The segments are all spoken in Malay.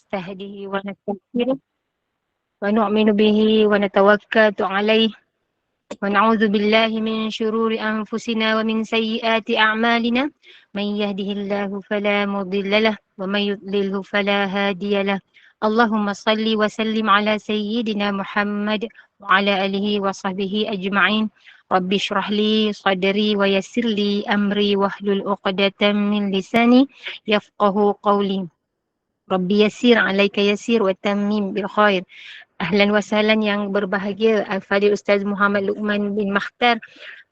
ونستهديه ونستغفره ونؤمن به ونتوكل عليه ونعوذ بالله من شرور أنفسنا ومن سيئات أعمالنا من يهده الله فلا مضل له ومن يضلله فلا هادي له اللهم صل وسلم على سيدنا محمد وعلى آله وصحبه أجمعين رب اشرح لي صدري ويسر لي أمري واحلل عقدة من لساني يفقه قولي ربي يسير عليك يسير وتمم بالخير. Ahlan wa sahlan yang berbahagia Al-Fadhil Ustaz Muhammad Luqman bin Makhtar,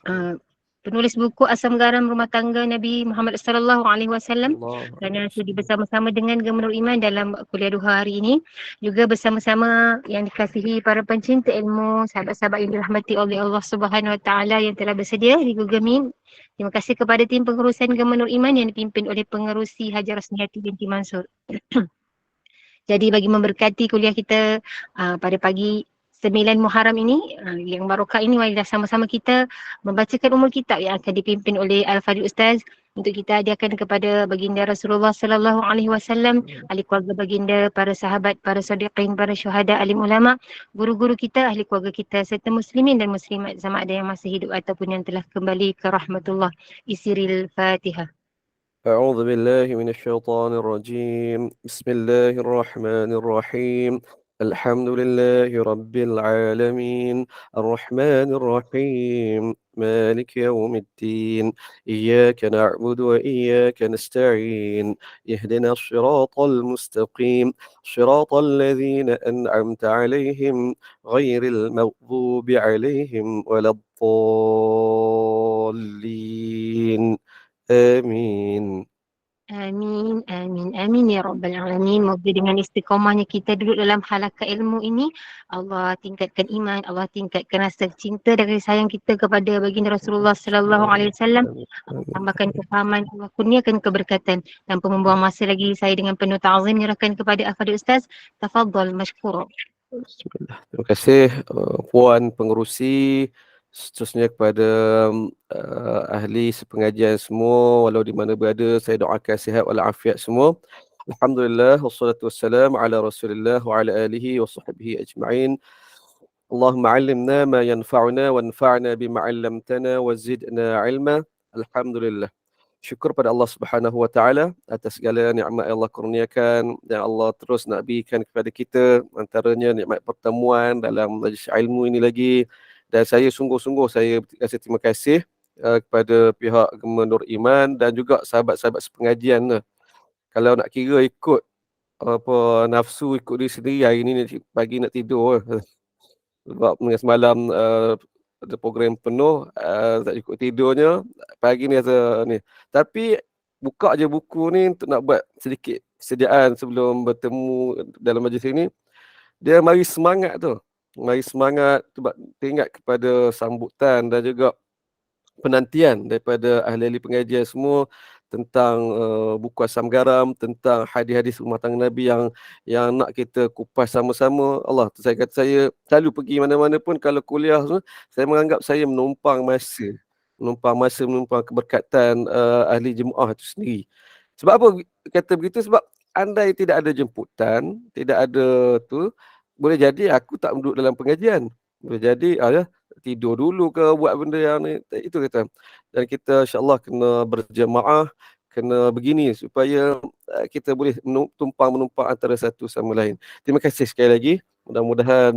uh, penulis buku Asam Garam Rumah Tangga Nabi Muhammad sallallahu alaihi wasallam, Allah. kerana sudi bersama-sama dengan Gemenur Iman dalam kuliah duha hari ini, juga bersama-sama yang dikasihi para pencinta ilmu, sahabat-sahabat yang dirahmati oleh Allah Subhanahu wa taala yang telah bersedia di Google Meet. Terima kasih kepada tim pengurusan Gemenur Iman yang dipimpin oleh pengerusi Hajar Rosniati binti Mansur. Jadi bagi memberkati kuliah kita pada pagi 9 Muharram ini, yang barokah ini, marilah sama-sama kita membacakan umul kitab yang akan dipimpin oleh Al-Fadhil Ustaz untuk kita hadiahkan kepada baginda Rasulullah sallallahu alaihi wasallam, ahli keluarga baginda, para sahabat, para sadiqin, para syuhada, alim ulama, guru-guru kita, ahli keluarga kita serta muslimin dan muslimat sama ada yang masih hidup ataupun yang telah kembali ke rahmatullah. Isiril Fatihah. أعوذ بالله من الشيطان الرجيم. بسم الله الرحمن الرحيم. الحمد لله رب العالمين الرحمن الرحيم مالك يوم الدين إياك نعبد وإياك نستعين اهدنا الصراط المستقيم صراط الذين أنعمت عليهم غير المغضوب عليهم ولا الضالين آمين. Amin, amin, amin ya Rabbal Alamin. Moga dengan istiqamahnya kita duduk dalam halaqah ilmu ini, Allah tingkatkan iman, Allah tingkatkan rasa cinta dan kasih sayang kita kepada baginda Rasulullah sallallahu alaihi wasallam. Allah tambahkan kefahaman, Allah kurniakan keberkatan. Tanpa membuang masa lagi, saya dengan penuh ta'zim menyerahkan kepada Al-Fadhil Ustaz. Tafadhal mashkura. Bismillah. Terima kasih Puan Pengerusi, seterusnya kepada ahli sepengajian semua, walau di mana berada, saya doakan sihat walafiat semua. Alhamdulillah, wassalatu wassalamu ala rasulillah wa ala alihi wa sahbihi ajma'in. Allahumma allimna ma yanfa'una wanfa'na bima 'allamtana wa zidna 'ilma. Alhamdulillah. Syukur pada Allah Subhanahu Wa Taala atas segala nikmat yang Allah kurniakan dan Allah terus nak berikan kepada kita, antaranya nikmat pertemuan dalam majlis ilmu ini lagi. Dan saya sungguh-sungguh saya rasa terima kasih kepada pihak Gemenur Iman dan juga sahabat-sahabat sepengajian lah. Kalau nak kira ikut apa nafsu ikut diri sendiri, hari ni pagi nak tidur sebab semalam ada program penuh, tak cukup tidurnya, pagi ni rasa ni. Tapi buka je buku ni untuk nak buat sedikit sediaan sebelum bertemu dalam majlis ini, dia mari semangat tu. Mari semangat sebab teringat kepada sambutan dan juga penantian daripada ahli-ahli pengajian semua tentang buku Asam Garam, tentang hadis-hadis rumah tangga Nabi yang nak kita kupas sama-sama. Allah, saya kata saya selalu pergi mana-mana pun kalau kuliah tu, saya menganggap saya menumpang keberkatan ahli jemaah itu sendiri. Sebab apa kata begitu? Sebab andai tidak ada jemputan, tidak ada tu, boleh jadi aku tak duduk dalam pengajian. Boleh jadi tidur dulu ke buat benda yang ni, itu kata. Dan kita insya-Allah kena berjemaah, kena begini supaya kita boleh tumpang-menumpang antara satu sama lain. Terima kasih sekali lagi. Mudah-mudahan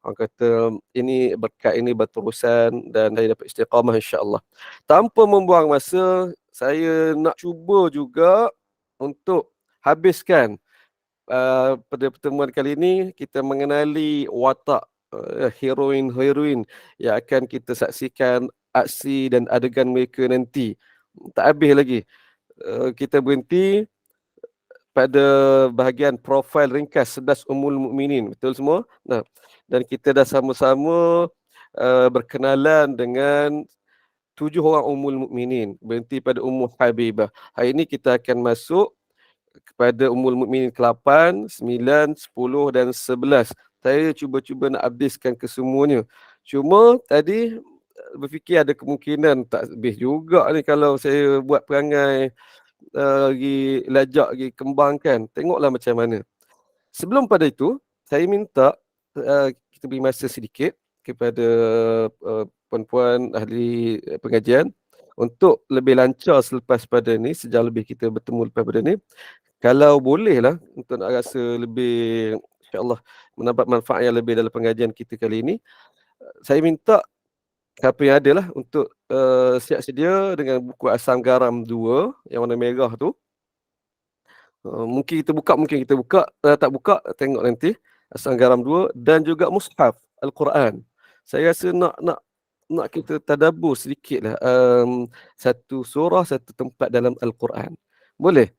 orang kata ini berkat ini berterusan dan saya dapat istiqamah insya-Allah. Tanpa membuang masa, saya nak cuba juga untuk habiskan pada pertemuan kali ini kita mengenali watak heroin yang akan kita saksikan aksi dan adegan mereka nanti. Tak habis lagi. Kita berhenti pada bahagian profil ringkas 11 Ummul Mukminin. Betul semua? Nah, dan kita dah sama-sama berkenalan dengan 7 orang Ummul Mukminin. Berhenti pada Ummu Habibah. Hari ini kita akan masuk kepada Ummul Mukminin ke-8, 9, 10 dan 11. Saya cuba-cuba nak habiskan kesemuanya. Cuma tadi berfikir ada kemungkinan tak habis juga ni kalau saya buat perangai pergi lajak, pergi kembangkan. Tengoklah macam mana. Sebelum pada itu, saya minta kita beri masa sedikit kepada puan-puan ahli pengajian untuk lebih lancar selepas pada ni, sejam lebih kita bertemu lepas pada ni. Kalau bolehlah untuk nak rasa lebih insya-Allah mendapat manfaat yang lebih dalam pengajian kita kali ini, saya minta siapa yang ada lah untuk siap sedia dengan buku Asam Garam 2 yang warna merah tu. Mungkin kita buka, tak buka tengok nanti. Asam Garam 2 dan juga mushaf Al-Quran. Saya rasa nak kita tadabbur sedikitlah satu surah, satu tempat dalam Al-Quran. Boleh?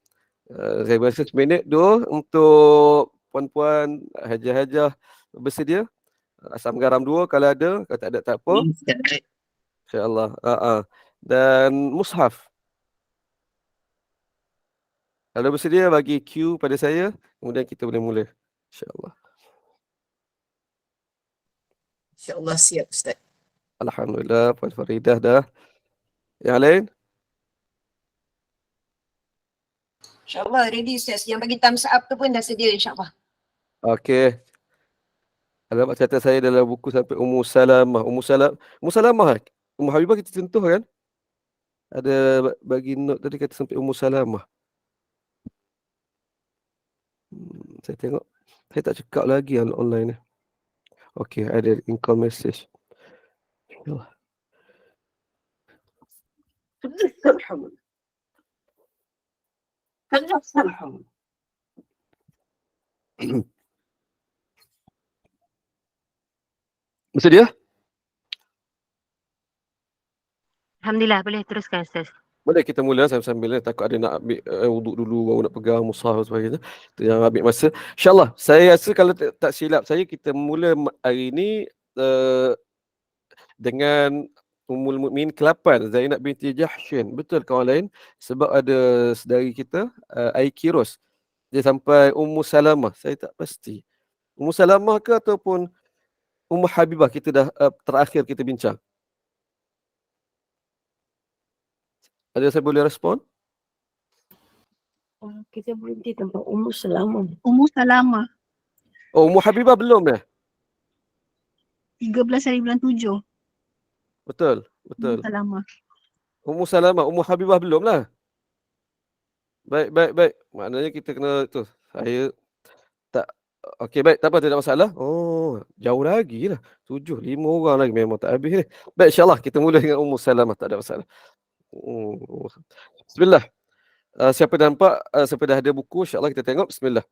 Saya rasa seminit dua untuk puan-puan, hajah-hajah bersedia. Asam Garam 2 kalau ada, kalau tak ada tak apa. InsyaAllah. Dan mushaf. Kalau bersedia bagi cue pada saya, kemudian kita boleh mula. InsyaAllah. InsyaAllah siap Ustaz. Alhamdulillah, Puan Faridah dah. Yang lain? InsyaAllah ready Ustaz. Yang bagi thumbs up tu pun dah sedia insyaAllah. Okey. Alamat catat saya dalam buku sampai Ummu Salamah. Ummu Salamah. Ummu Habibah kita sentuh kan? Ada bagi note tadi kata sampai Ummu Salamah. Saya tengok. Saya tak cekak lagi online ni. Okey, ada income message. Alhamdulillah. Bersedia? Alhamdulillah, boleh teruskan Ustaz. Boleh kita mula sambil-sambil takut ada nak ambil wuduk dulu baru nak pegang mushaf dan sebagainya. Itu yang ambil masa. InsyaAllah, saya rasa kalau tak silap saya kita mula hari ini dengan Ummul Mukminin ke-8 Zainab binti Jahshin. Betul kawan lain? Sebab ada saudari kita Aikiros. Dia sampai Ummu Salamah. Saya tak pasti. Ummu Salamah ke ataupun Ummu Habibah kita dah terakhir kita bincang. Ada saya boleh respon? Kita berhenti tempat Ummu Salamah. Ummu Salamah. Oh, Ummu Habibah belum ya? 13 hari bulan 7. Betul. Ummu Salamah. Ummu Salamah, Ummu Habibah belum lah. Baik. Maknanya kita kena tu. Saya tak. Okey, baik. Tak apa, tidak masalah. Oh, jauh lagi lah. 7, 5 orang lagi memang tak habis ni. Baik, insyaAllah kita mula dengan Ummu Salamah. Tak ada masalah. Bismillah. Siapa nampak, siapa dah ada buku, insyaAllah kita tengok. Bismillah.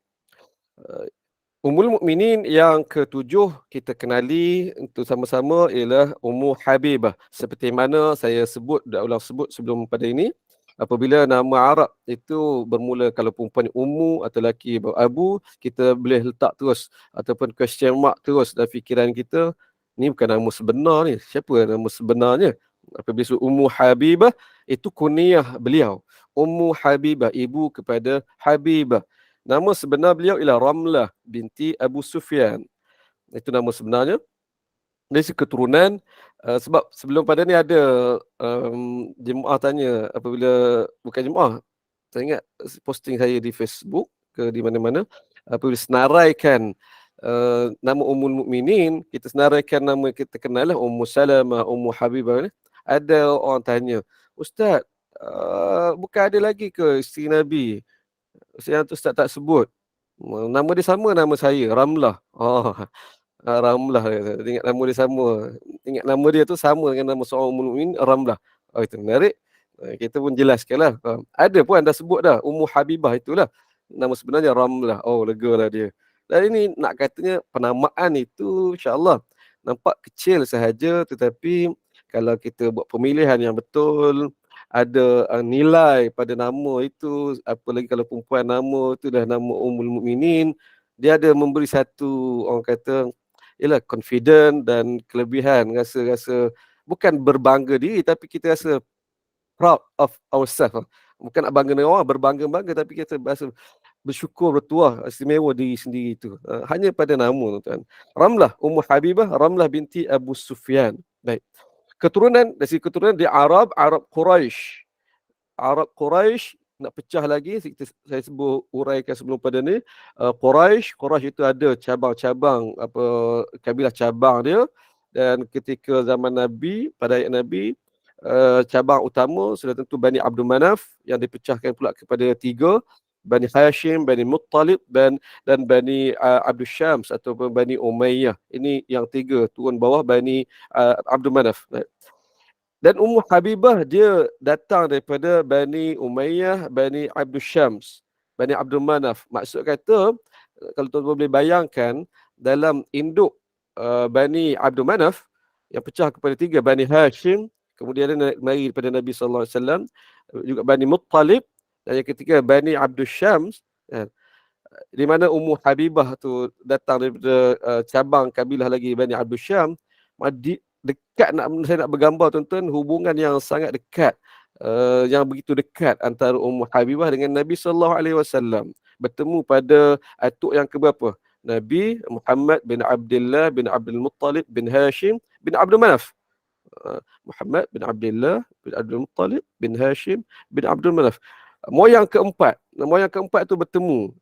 Ummul Mukminin yang ketujuh kita kenali untuk sama-sama ialah Ummu Habibah. Seperti mana saya dah ulang sebut sebelum pada ini, apabila nama Arab itu bermula kalau perempuan Ummu atau lelaki Abu, kita boleh letak terus ataupun question mark terus dalam fikiran kita, ni bukan nama sebenar ni. Siapa nama sebenarnya? Apabila sebut Ummu Habibah, itu kunyah beliau. Ummu Habibah, ibu kepada Habibah. Nama sebenar beliau ialah Ramlah binti Abu Sufyan. Itu nama sebenarnya. Dari keturunan, sebab sebelum pada ni ada jemaah tanya apabila, bukan jemaah, saya ingat posting saya di Facebook ke di mana-mana, apabila senaraikan nama Ummul Mukminin, kita senaraikan nama kita kenal lah Ummu Salamah, Ummu Habibah ni. Ada orang tanya, Ustaz, bukan ada lagi ke isteri Nabi? Yang tu Ustaz tak sebut. Nama dia sama nama saya, Ramlah. Ramlah. Ingat nama dia sama. Ingat nama dia tu sama dengan nama seorang Ummul Mukminin, Ramlah. Itu menarik. Kita pun jelaskanlah. Ada pun anda sebut dah, Ummu Habibah itulah. Nama sebenarnya Ramlah. Oh, legalah dia. Dan ini nak katanya penamaan itu insya-Allah nampak kecil sahaja, tetapi kalau kita buat pemilihan yang betul, ada nilai pada nama itu, apalagi kalau perempuan nama itu dah nama Ummul Mukminin, dia ada memberi satu, orang kata, ialah confident dan kelebihan, rasa bukan berbangga diri, tapi kita rasa proud of ourselves. Bukan nak bangga dengan orang, berbangga-bangga, tapi kita rasa bersyukur, bertuah, istimewa diri sendiri itu. Hanya pada nama, tuan. Ramlah, Ummu Habibah, Ramlah binti Abu Sufyan. Baik. Keturunan, dari keturunan di Arab Quraisy. Arab Quraisy nak pecah lagi, saya sebut uraikan sebelum pada ni, Quraisy itu ada cabang-cabang, kabilah cabang dia, dan ketika zaman Nabi, pada ayat Nabi, cabang utama sudah tentu Bani Abdul Manaf yang dipecahkan pula kepada 3, Bani Hashim, Bani Muttalib dan Bani Abdul Syams ataupun Bani Umayyah. Ini yang 3 turun bawah Bani Abdul Manaf. Dan Ummu Habibah dia datang daripada Bani Umayyah, Bani Abdul Syams, Bani Abdul Manaf. Maksud kata, kalau tuan-tuan boleh bayangkan, dalam induk Bani Abdul Manaf, yang pecah kepada 3, Bani Hashim, kemudian dia mari daripada Nabi SAW, juga Bani Muttalib, dan yang ketiga Bani Abdul Syams, di mana Ummu Habibah tu datang daripada cabang kabilah lagi Bani Abdul Syams. Dekat saya nak bergambar tuan-tuan, hubungan yang sangat dekat, yang begitu dekat antara Ummu Habibah dengan Nabi SAW. Bertemu pada atuk yang keberapa? Nabi Muhammad bin Abdullah bin Abdul Muttalib bin Hashim bin Abdul Manaf. Muhammad bin Abdullah bin Abdul Muttalib bin Hashim bin Abdul Manaf. Moyang keempat tu bertemu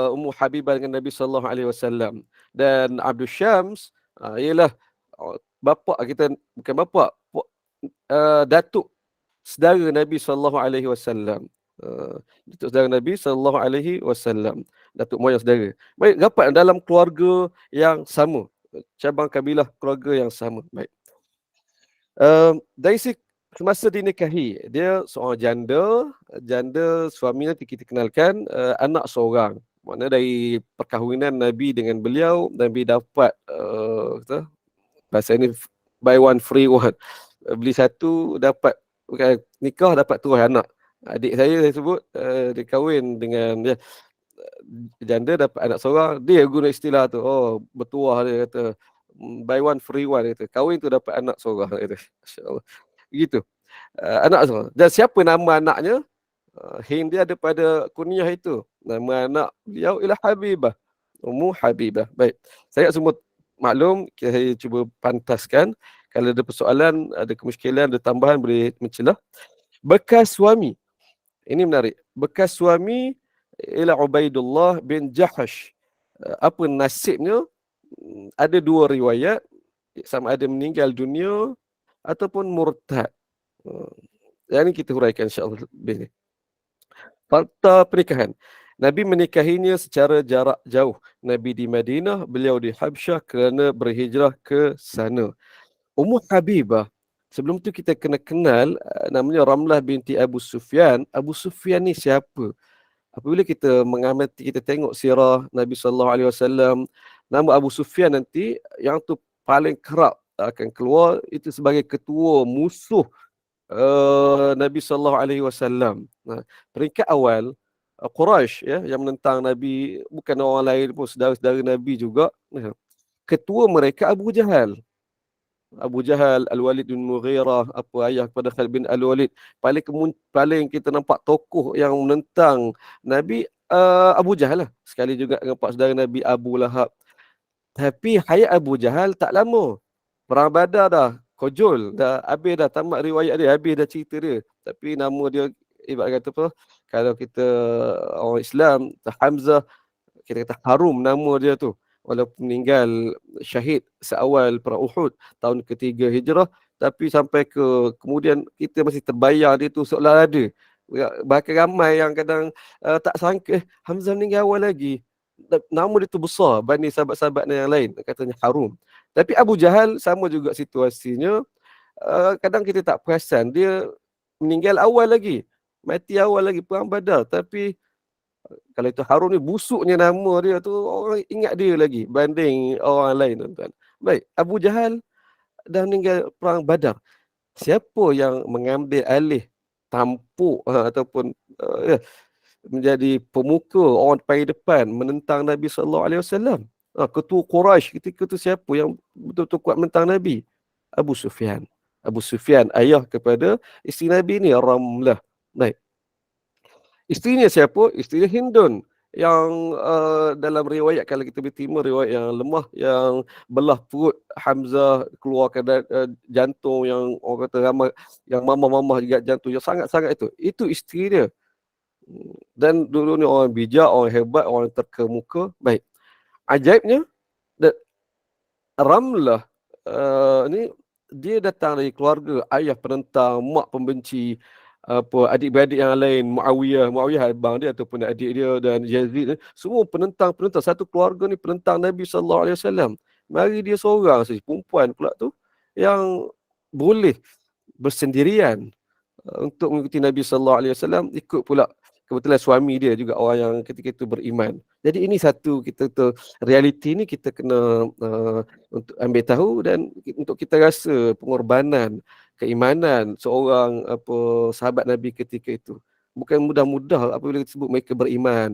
Ummu Habibah dengan Nabi SAW. Dan Abdul Syams ialah bapa kita, bukan bapa, datuk saudara Nabi SAW. Datuk saudara Nabi SAW, datuk moyang saudara. Baik, dapat dalam keluarga yang sama, cabang kabilah keluarga yang sama. Baik. Dari semasa dinikahi, dia seorang janda, suami nanti kita kenalkan anak seorang. Maknanya dari perkahwinan Nabi dengan beliau, Nabi dapat bahasa ini buy one free one. Beli satu dapat, bukan nikah dapat terus anak. Adik saya sebut dia kahwin dengan dia, janda dapat anak seorang, dia guna istilah tu, bertuah, dia kata buy one free one, dia kata kahwin tu dapat anak seorang, dia kata. Masya-Allah. Begitu. Anak seorang. Dan siapa nama anaknya? Hing dia ada pada kunyah itu. Nama anak beliau ialah Habibah. Ummu Habibah. Baik. Saya semua maklum, saya cuba pantaskan. Kalau ada persoalan, ada kemusykilan, ada tambahan, boleh mencelah. Bekas suami. Ini menarik. Bekas suami ialah Ubaidullah bin Jahash. Apa nasibnya? Ada 2 riwayat. Sama ada meninggal dunia ataupun murtad. Yang ini kita huraikan insya-Allah. Fakta pernikahan. Nabi menikahinya secara jarak jauh. Nabi di Madinah, beliau di Habsyah kerana berhijrah ke sana. Ummu Habibah, sebelum tu kita kena kenal namanya Ramlah binti Abu Sufyan. Abu Sufyan ni siapa? Apabila kita mengamati, kita tengok sirah Nabi SAW, nama Abu Sufyan nanti yang tu paling kerap akan keluar itu sebagai ketua musuh Nabi SAW. Peringkat awal Quraisy yang menentang Nabi, bukan orang lain pun, saudara-saudara Nabi juga. Ketua mereka Abu Jahal, Al-Walid bin Mughirah, ayah kepada Khalid bin Al-Walid. Paling kita nampak tokoh yang menentang Nabi Abu Jahal lah. Sekali juga dengan pak saudara Nabi Abu Lahab. Tapi hayat Abu Jahal tak lama. Perang Badar dah kojol, dah habis dah, tamat riwayat dia, habis dah cerita dia. Tapi nama dia ibarat kata apa, kalau kita orang Islam, Hamzah, kita kata harum nama dia tu. Walaupun meninggal syahid seawal perang Uhud tahun ke-3 Hijrah, tapi sampai kemudian kita masih terbayang dia tu seolah ada. Bahkan ramai yang kadang tak sangka Hamzah meninggal awal lagi. Nama dia tu besar banding sahabat-sahabat yang lain, katanya harum. Tapi Abu Jahal sama juga situasinya. Kadang kita tak perasan dia meninggal awal lagi, mati awal lagi perang Badar. Tapi kalau itu harum ni, busuknya nama dia tu, orang ingat dia lagi banding orang lain, tuan-tuan. Baik, Abu Jahal dah meninggal perang Badar. Siapa yang mengambil alih tampuk ataupun menjadi pemuka orang paling depan menentang Nabi SAW? Ketua Quraisy ketika itu siapa yang betul-betul kuat menentang Nabi? Abu Sufyan. Abu Sufyan, ayah kepada isteri Nabi ni, Ramlah. Baik. Isterinya siapa? Isterinya Hindun. yang dalam riwayat, kalau kita bertimba riwayat yang lemah, yang belah perut Hamzah, keluarkan jantung, yang orang kata ramai, yang mamah-mamah juga jantung yang sangat-sangat itu isteri dia. Dan dulu ni orang bijak, orang hebat, orang terkemuka. Baik, ajaibnya Ramlah ni dia datang dari keluarga ayah penentang, mak pembenci, adik-beradik yang lain, Muawiyah abang dia ataupun adik dia, dan Yazid ni, semua penentang satu keluarga ni penentang Nabi sallallahu alaihi wasallam. Mari dia seorang saja, perempuan pula tu, yang boleh bersendirian untuk mengikuti Nabi sallallahu alaihi wasallam, ikut pula kebetulan suami dia juga orang yang ketika itu beriman. Jadi ini satu, kita tu realiti ni kita kena untuk ambil tahu, dan untuk kita rasa pengorbanan keimanan seorang sahabat Nabi ketika itu. Bukan mudah-mudah apabila kita sebut mereka beriman.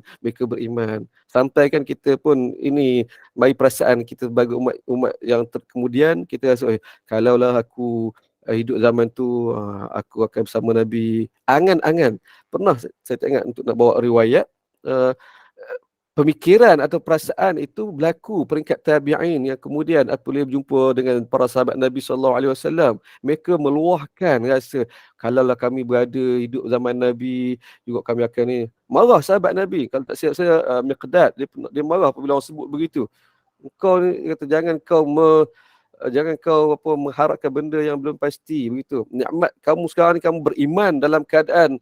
Sampai kan kita pun ini mari perasaan kita sebagai umat yang kemudian kita rasa, kalaulah aku hidup zaman tu, aku akan bersama Nabi. Angan-angan. Pernah saya tengok untuk nak bawa riwayat, pemikiran atau perasaan itu berlaku peringkat tabi'in yang kemudian apabila berjumpa dengan para sahabat Nabi SAW, mereka meluahkan rasa, kalaulah kami berada hidup zaman Nabi, juga kami akan ni. Marah sahabat Nabi. Kalau tak silap saya, Miqdad, dia marah apabila orang sebut begitu. Kau ni kata, jangan kau mengharapkan benda yang belum pasti begitu. Nikmat kamu sekarang ni, kamu beriman dalam keadaan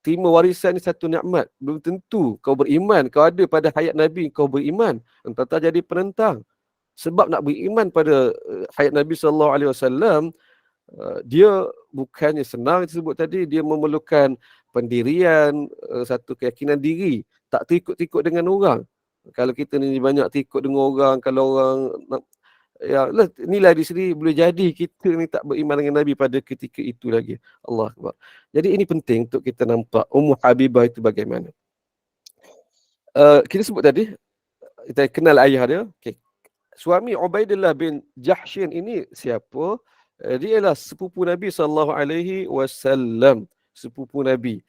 terima warisan ni satu nikmat. Belum tentu kau beriman, kau ada pada hayat Nabi, kau beriman, entah jadi penentang. Sebab nak beriman pada hayat Nabi SAW, dia bukannya senang disebut tadi, dia memerlukan pendirian, satu keyakinan diri, tak terikut-ikut dengan orang. Kalau kita ni banyak terikut dengan orang, kalau orang nilai di sini, boleh jadi kita ni tak beriman dengan Nabi pada ketika itu lagi. Allah Akbar. Jadi ini penting untuk kita nampak Ummu Habibah itu bagaimana. Kita sebut tadi, kita kenal ayah dia. Okay. Suami Ubaidillah bin Jahshin ini siapa? Dia ialah sepupu Nabi SAW. Sepupu Nabi.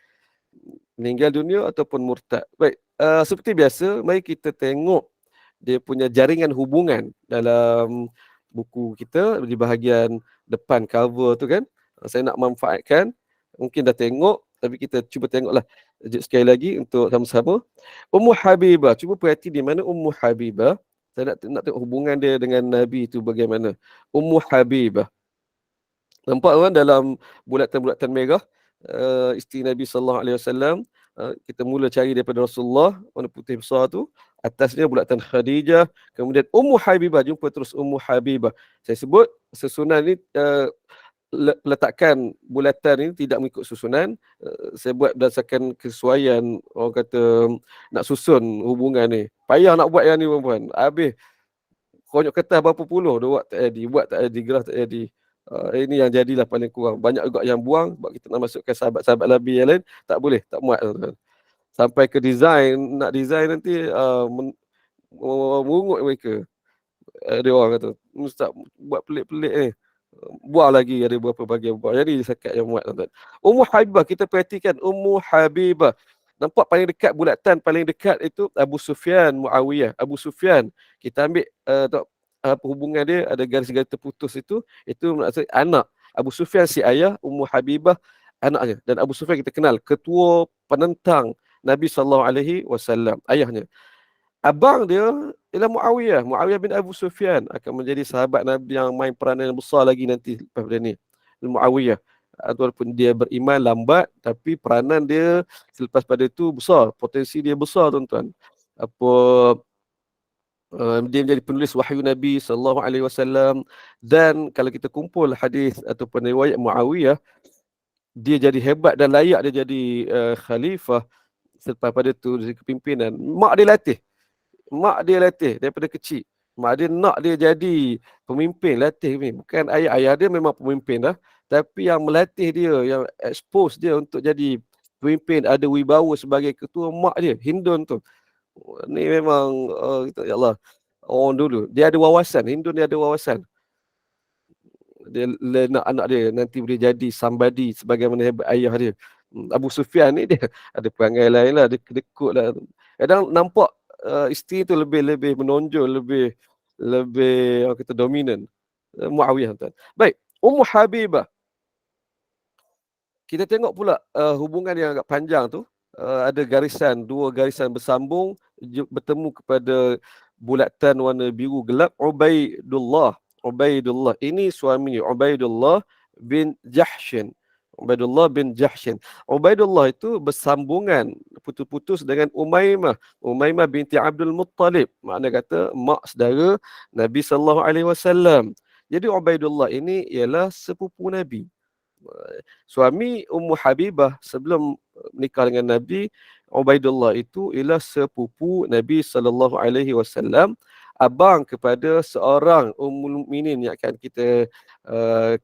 Meninggal dunia ataupun murtad. Baik, seperti biasa, mari kita tengok dia punya jaringan hubungan dalam buku kita di bahagian depan cover tu kan. Saya nak manfaatkan, mungkin dah tengok, tapi kita cuba tengoklah sekali lagi untuk sama-sama. Ummu Habibah, cuba perhati di mana Ummu Habibah. Saya nak tengok hubungan dia dengan Nabi itu bagaimana. Ummu Habibah. Nampak kan dalam bulatan-bulatan merah, isteri Nabi SAW. Kita mula cari daripada Rasulullah, warna putih besar tu. Atasnya bulatan Khadijah. Kemudian Ummu Habibah. Jumpa terus Ummu Habibah. Saya sebut susunan ni, letakkan bulatan ini tidak mengikut susunan. Saya buat berdasarkan kesesuaian, orang kata nak susun hubungan ni. Payah nak buat yang ni perempuan. Habis konyok kertas berapa puluh, buat tak jadi, gerah tak jadi. Ini yang jadilah paling kurang. Banyak juga yang buang sebab kita nak masukkan sahabat-sahabat Nabi yang lain, tak boleh, tak muat. Sampai ke design, nak design nanti merungut mereka. Ada orang kata, Ustaz buat pelik-pelik ni, buang lagi, ada beberapa bahagian buang. Jadi sekat yang muat. Ummu Habibah, kita perhatikan Ummu Habibah. Nampak paling dekat, bulatan paling dekat itu Abu Sufyan, Muawiyah. Abu Sufyan, kita ambil hubungan dia, ada garis-garis terputus itu maksudnya anak. Abu Sufyan si ayah, Ummu Habibah anaknya. Dan Abu Sufyan kita kenal, ketua penentang Nabi SAW, ayahnya. Abang dia ialah Muawiyah bin Abu Sufyan, akan menjadi sahabat Nabi yang main peranan yang besar lagi nanti lepas pada ni. Muawiyah, walaupun dia beriman lambat, tapi peranan dia selepas pada itu besar, potensi dia besar tuan-tuan. Dia menjadi penulis wahyu Nabi SAW. Dan kalau kita kumpul hadis ataupun riwayat Muawiyah, dia jadi hebat dan layak dia jadi khalifah selepas pada itu dari kepimpinan. Mak dia latih daripada kecil. Mak dia nak dia jadi pemimpin, latih ni. Bukan ayah dia memang pemimpin dah, tapi yang melatih dia, yang expose dia untuk jadi pemimpin, ada wibawa sebagai ketua, mak dia, Hindun tu. Ni memang ya Allah, orang dulu dia ada wawasan. Hindun dia ada wawasan. Dia nak anak dia nanti boleh jadi somebody sebagaimana hebat ayah dia. Abu Sufyan ni dia ada perangai lain lah, dia kedekut lah. Kadang nampak isteri tu lebih menonjol, lebih orang kata dominan. Muawiyah tuan. Baik, Ummu Habibah. Kita tengok pula hubungan yang agak panjang tu, ada dua garisan bersambung bertemu kepada bulatan warna biru gelap. Ubaidullah ini suaminya, Ubaidullah bin Jahshin. Ubaidullah itu bersambungan putus-putus dengan Umaymah binti Abdul Muttalib. Makna kata mak saudara Nabi sallallahu alaihi wasallam. Jadi Ubaidullah ini ialah sepupu Nabi. Suami Ummu Habibah sebelum menikah dengan Nabi, Ubaidullah itu ialah sepupu Nabi sallallahu alaihi wasallam, abang kepada seorang Ummul Mukminin yang akan kita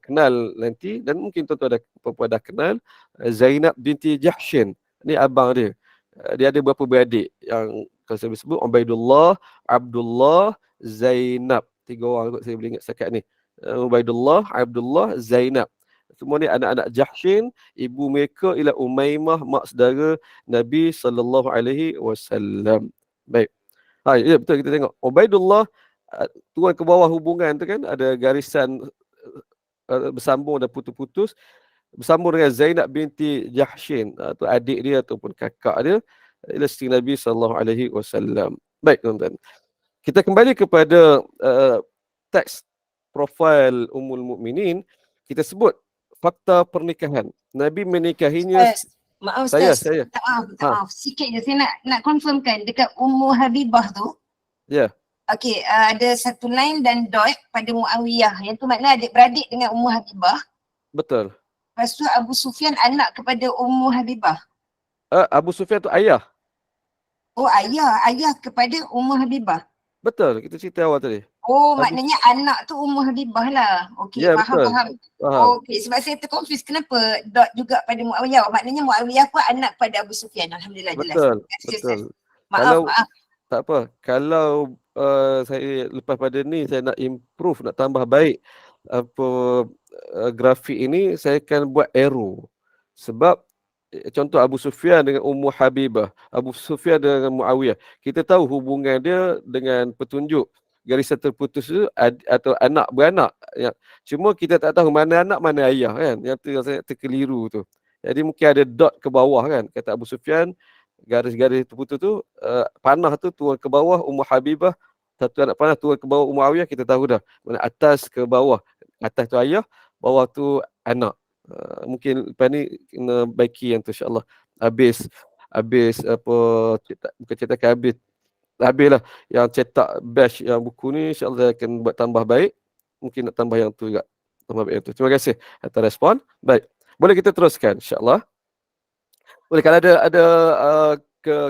kenal nanti, dan mungkin tuan-tuan dah kenal, Zainab binti Jahshin. Ni abang dia. Dia ada berapa beradik yang kalau saya sebut, Ubaidullah, Abdullah, Zainab. 3 orang kot saya boleh ingat setakat ni. Ubaidullah, Abdullah, Zainab. Semua ni anak-anak Jahshin, ibu mereka ialah Umaymah, mak saudara Nabi sallallahu alaihi wasallam. Baik. Ya betul, kita tengok Ubaidullah turun ke bawah hubungan tu kan, ada garisan bersambung dan putus-putus, bersambung dengan Zainab binti Jahshin, tu adik dia ataupun kakak dia, ialah isteri Nabi sallallahu alaihi wasallam. Baik tuan-tuan. Kita kembali kepada teks profil Ummul Mukminin. Kita sebut fakta pernikahan. Nabi menikahinya. Ustaz, maaf Ustaz. Saya. Minta maaf. Sikit je saya nak confirmkan dekat Ummu Habibah tu. Ya. Okey, ada satu line dan dot pada Muawiyah. Yang tu makna adik-beradik dengan Ummu Habibah. Betul. Lepas tu Abu Sufyan anak kepada Ummu Habibah. Abu Sufyan tu ayah. Oh, ayah kepada Ummu Habibah. Betul, kita cerita awal tadi. Oh, maknanya anak tu Ummu Habibah lah. Okey, Ya, faham. Okey, sebab saya terkonfuse kenapa dot juga pada Muawiyah. Maknanya Muawiyah pun anak pada Abu Sufyan. Alhamdulillah jelas. Betul, Terima kasih, betul. Ustaz. Maaf. Tak apa. Kalau saya lepas pada ni saya nak improve, nak tambah baik grafik ini, saya akan buat arrow. Sebab contoh Abu Sufyan dengan Ummu Habibah, Abu Sufyan dengan Muawiyah, kita tahu hubungan dia dengan petunjuk garisan terputus tu atau anak beranak ya. Cuma kita tak tahu mana anak mana ayah kan. Yang tu yang saya terkeliru tu. Jadi mungkin ada dot ke bawah kan. Kata Abu Sufyan, garis-garis terputus tu, panah tu turun ke bawah Ummu Habibah, satu anak panah turun ke bawah Muawiyah, kita tahu dah. Mana atas ke bawah. Atas tu ayah, bawah tu anak. Mungkin lepas ni kena baiki yang tu insya-Allah. Habis apa bukan cetakan habis lah yang cetak batch yang buku ni, insya-Allah saya akan buat tambah baik. Mungkin nak tambah yang tu juga. Tambah baik yang tu. Terima kasih atas respon. Baik. Boleh kita teruskan insya-Allah. Boleh, kalau ada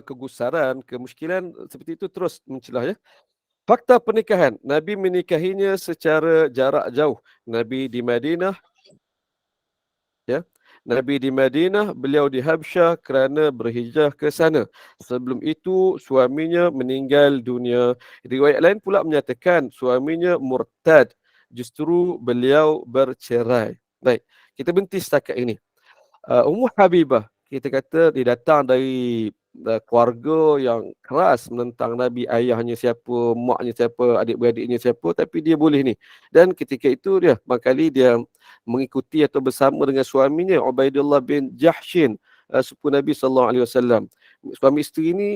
kegusaran, kemuskilan seperti itu terus mencelah ya. Fakta pernikahan. Nabi menikahinya secara jarak jauh. Nabi di Madinah, ya. Nabi di Madinah, beliau di Habsyah kerana berhijrah ke sana. Sebelum itu suaminya meninggal dunia. Riwayat lain pula menyatakan suaminya murtad. Justru beliau bercerai. Baik, kita berhenti setakat ini. Ummu Habibah, kita kata dia datang dari keluarga yang keras menentang Nabi, ayahnya siapa, maknya siapa, adik-beradiknya siapa, tapi dia boleh ni. Dan ketika itu dia barangkali dia mengikuti atau bersama dengan suaminya Ubaidullah bin Jahshin, sepupu Nabi sallallahu alaihi wasallam. Suami isteri ini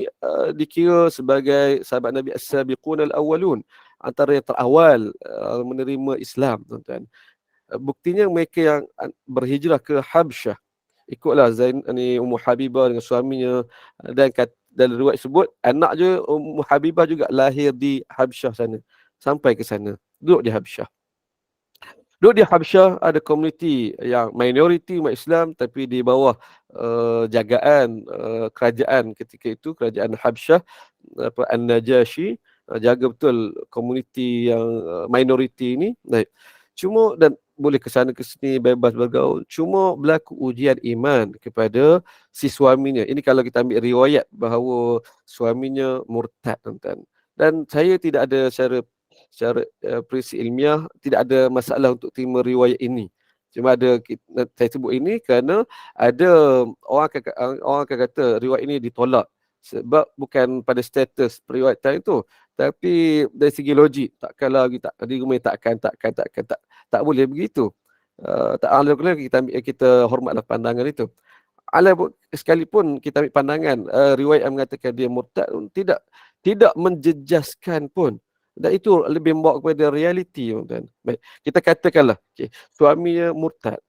dikira sebagai sahabat Nabi as-sabiqun al-awwalun, antara yang terawal menerima Islam, tuan-tuan. Buktinya mereka yang berhijrah ke Habsyah, ikutlah Ummu Habibah dengan suaminya, dan dalam riwayat sebut anak je Ummu Habibah juga lahir di Habsyah sana, sampai ke sana, duduk di Habsyah. Duduk di Habsyah ada komuniti yang minoriti umat Islam, tapi di bawah jagaan kerajaan ketika itu, kerajaan Habsyah, An-Najashi, jaga betul komuniti yang minoriti ini. Baik. Cuma dan boleh ke sana ke sini bebas bergaul. Cuma berlaku ujian iman kepada si suaminya. Ini kalau kita ambil riwayat bahawa suaminya murtad, tuan-tuan. Dan saya tidak ada secara prinsip ilmiah, tidak ada masalah untuk terima riwayat ini. Cuma saya sebut ini kerana ada orang akan kata riwayat ini ditolak Sebab bukan pada status periwayatan itu, tapi dari segi logik, takkanlah kita di rumah tak boleh begitu. Tak alhamdulillah kita hormatlah pandangan itu. Sekalipun kita ambil pandangan riwayat yang mengatakan dia murtad, tidak menjejaskan pun. Dan itu lebih membawa kepada realiti, tuan. Baik, kita katakanlah suaminya murtad.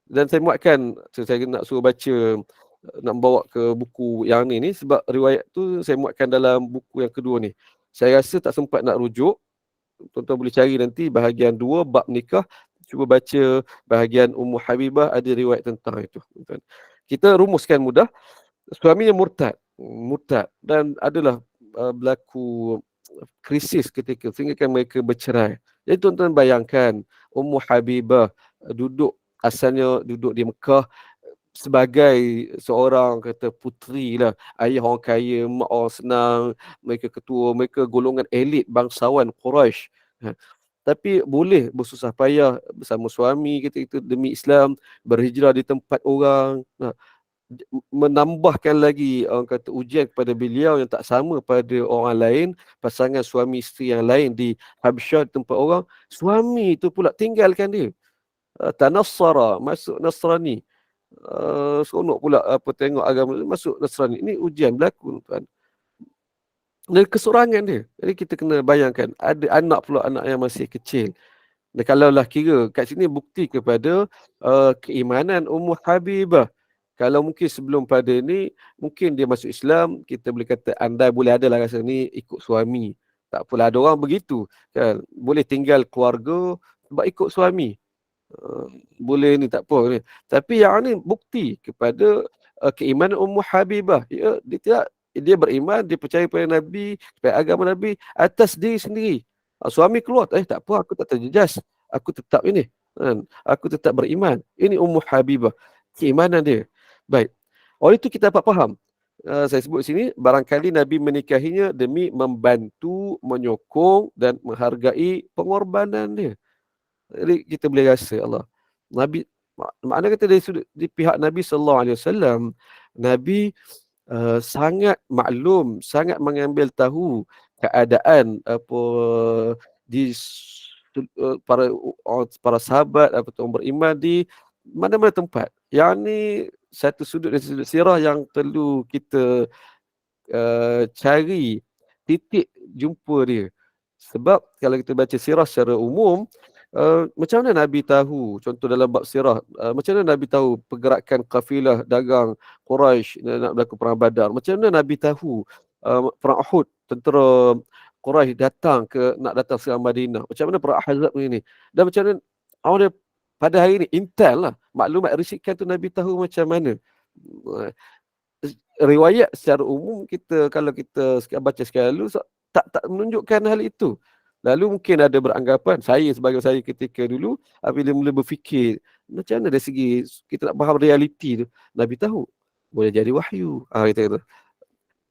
Dan saya muatkan, saya nak suruh baca, nak bawa ke buku yang ni sebab riwayat tu saya muatkan dalam buku yang kedua ni. Saya rasa tak sempat nak rujuk. Tuan-tuan boleh cari nanti bahagian 2 bab nikah, cuba baca bahagian Ummu Habibah, ada riwayat tentang itu, tuan. Kita rumuskan mudah, suaminya murtad dan adalah berlaku krisis ketika sehingga kan mereka bercerai. Jadi tuan-tuan bayangkan Ummu Habibah asalnya duduk di Mekah sebagai seorang kata puteri lah, ayah orang kaya, mak orang senang, mereka ketua, mereka golongan elit bangsawan Quraisy. Tapi boleh bersusah payah bersama suami kita demi Islam, berhijrah di tempat orang. Menambahkan lagi orang kata ujian kepada beliau yang tak sama pada orang lain, pasangan suami isteri yang lain di Habsyah tempat orang, suami itu pula tinggalkan dia, tanassara, masuk Nasrani, seronok pula tengok agama masuk Nasrani. Ini ujian berlaku, tuan. Dan kesorangan dia. Jadi kita kena bayangkan ada anak pula, anak yang masih kecil. Dan kalaulah kira kat sini bukti kepada keimanan Ummu Habibah. Kalau mungkin sebelum pada ni, mungkin dia masuk Islam, kita boleh kata andai boleh ada lah rasa ni ikut suami. Tak apalah, ada orang begitu kan. Boleh tinggal keluarga sebab ikut suami. Boleh ni, tak apa ni. Tapi yang ni bukti kepada keimanan Ummu Habibah. Dia beriman, dia percaya pada Nabi, pada agama Nabi atas diri sendiri. Suami keluar, tak apa, aku tak terjejas. Aku tetap ini. Aku tetap beriman. Ini Ummu Habibah. Keimanan dia. Baik. Oleh itu kita dapat faham. Saya sebut sini, barangkali Nabi menikahinya demi membantu, menyokong dan menghargai pengorbanan dia. Jadi kita boleh rasa Allah. Nabi, makna kata di pihak Nabi SAW, Nabi sangat maklum, sangat mengambil tahu keadaan di para sahabat atau orang beriman di mana-mana tempat. Yang ni satu sudut dari sudut sirah yang perlu kita cari titik jumpa dia. Sebab kalau kita baca sirah secara umum, macam mana Nabi tahu, contoh dalam bab sirah, macam mana Nabi tahu pergerakan kafilah dagang Quraisy nak berlaku perang Badar? Macam mana Nabi tahu perang Uhud, tentera Quraisy datang nak serang Madinah? Macam mana perang Ahzab ini? Dan macam mana awalnya pada hari ini, intel lah, maklumat risikan tu Nabi tahu macam mana. Riwayat secara umum kita, kalau kita baca sekali lalu, tak menunjukkan hal itu. Lalu mungkin ada beranggapan, sebagai saya ketika dulu, apabila mula berfikir, macam mana dari segi kita nak faham realiti tu, Nabi tahu. Boleh jadi wahyu. Kita kata.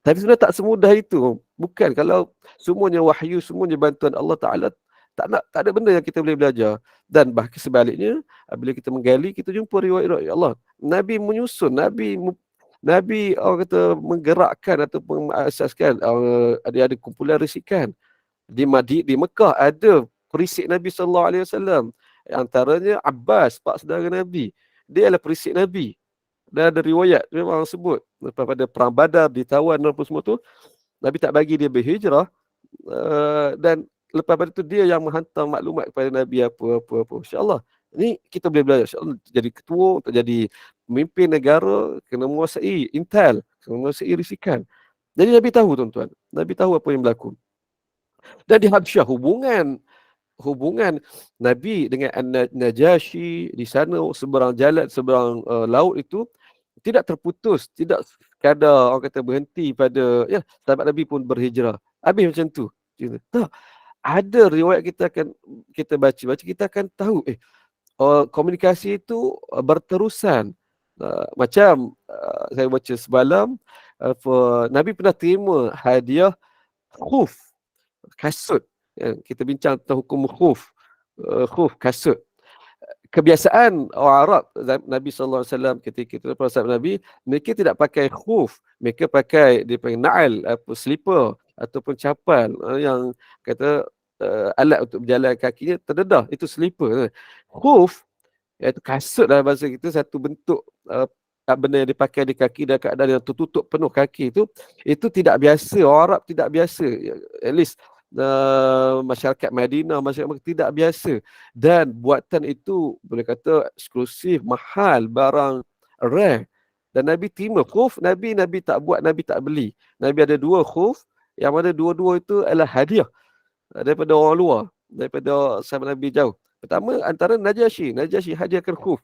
Tapi sebenarnya tak semudah itu. Bukan, kalau semuanya wahyu, semuanya bantuan Allah Ta'ala, tak ada benda yang kita boleh belajar. Dan bahkan sebaliknya, bila kita menggali, kita jumpa riwayat Allah. Nabi menyusun, Nabi orang kata menggerakkan ataupun mengasaskan, ada kumpulan risikan. Di Mekah ada perisik Nabi SAW. Antaranya Abbas, pak saudara Nabi. Dia adalah perisik Nabi. Dan ada riwayat memang sebut pada perang Badar, ditawan dan apa semua tu, Nabi tak bagi dia berhijrah, dan lepas pada tu dia yang menghantar maklumat kepada Nabi apa. InsyaAllah. Ni kita boleh belajar. InsyaAllah jadi ketua, untuk jadi pemimpin negara, kena menguasai intel, kena menguasai risikan. Jadi Nabi tahu, tuan-tuan. Nabi tahu apa yang berlaku. Dan di Habsyah, hubungan Nabi dengan Najasyi di sana, seberang jalan, seberang laut itu tidak terputus, tidak sekadar orang kata berhenti pada sahabat Nabi pun berhijrah. Habis macam tu. Tak. Ada riwayat kita baca, kita akan tahu komunikasi itu berterusan. Macam saya baca semalam, Nabi pernah terima hadiah khuf, kasut. Kita bincang tentang hukum khuf, kasut. kebiasaan orang Arab Nabi SAW ketika itu para sahabat Nabi, mereka tidak pakai khuf, mereka pakai dia panggil na'al, slipper ataupun capal yang kata alat untuk berjalan kakinya terdedah, itu slipper. Khuf iaitu kasut dalam bahasa kita, satu bentuk benda yang dipakai di kaki dan keadaan yang tertutup penuh kaki itu tidak biasa, orang Arab tidak biasa, at least masyarakat Madinah, masyarakat tidak biasa, dan buatan itu boleh kata eksklusif, mahal, barang rare. Dan Nabi terima khuf, Nabi tak buat, Nabi tak beli. Nabi ada 2 khuf, yang mana dua-dua itu adalah hadiah daripada orang luar, daripada sahabat Nabi jauh. Pertama antara Najasyi hadiahkan khuf.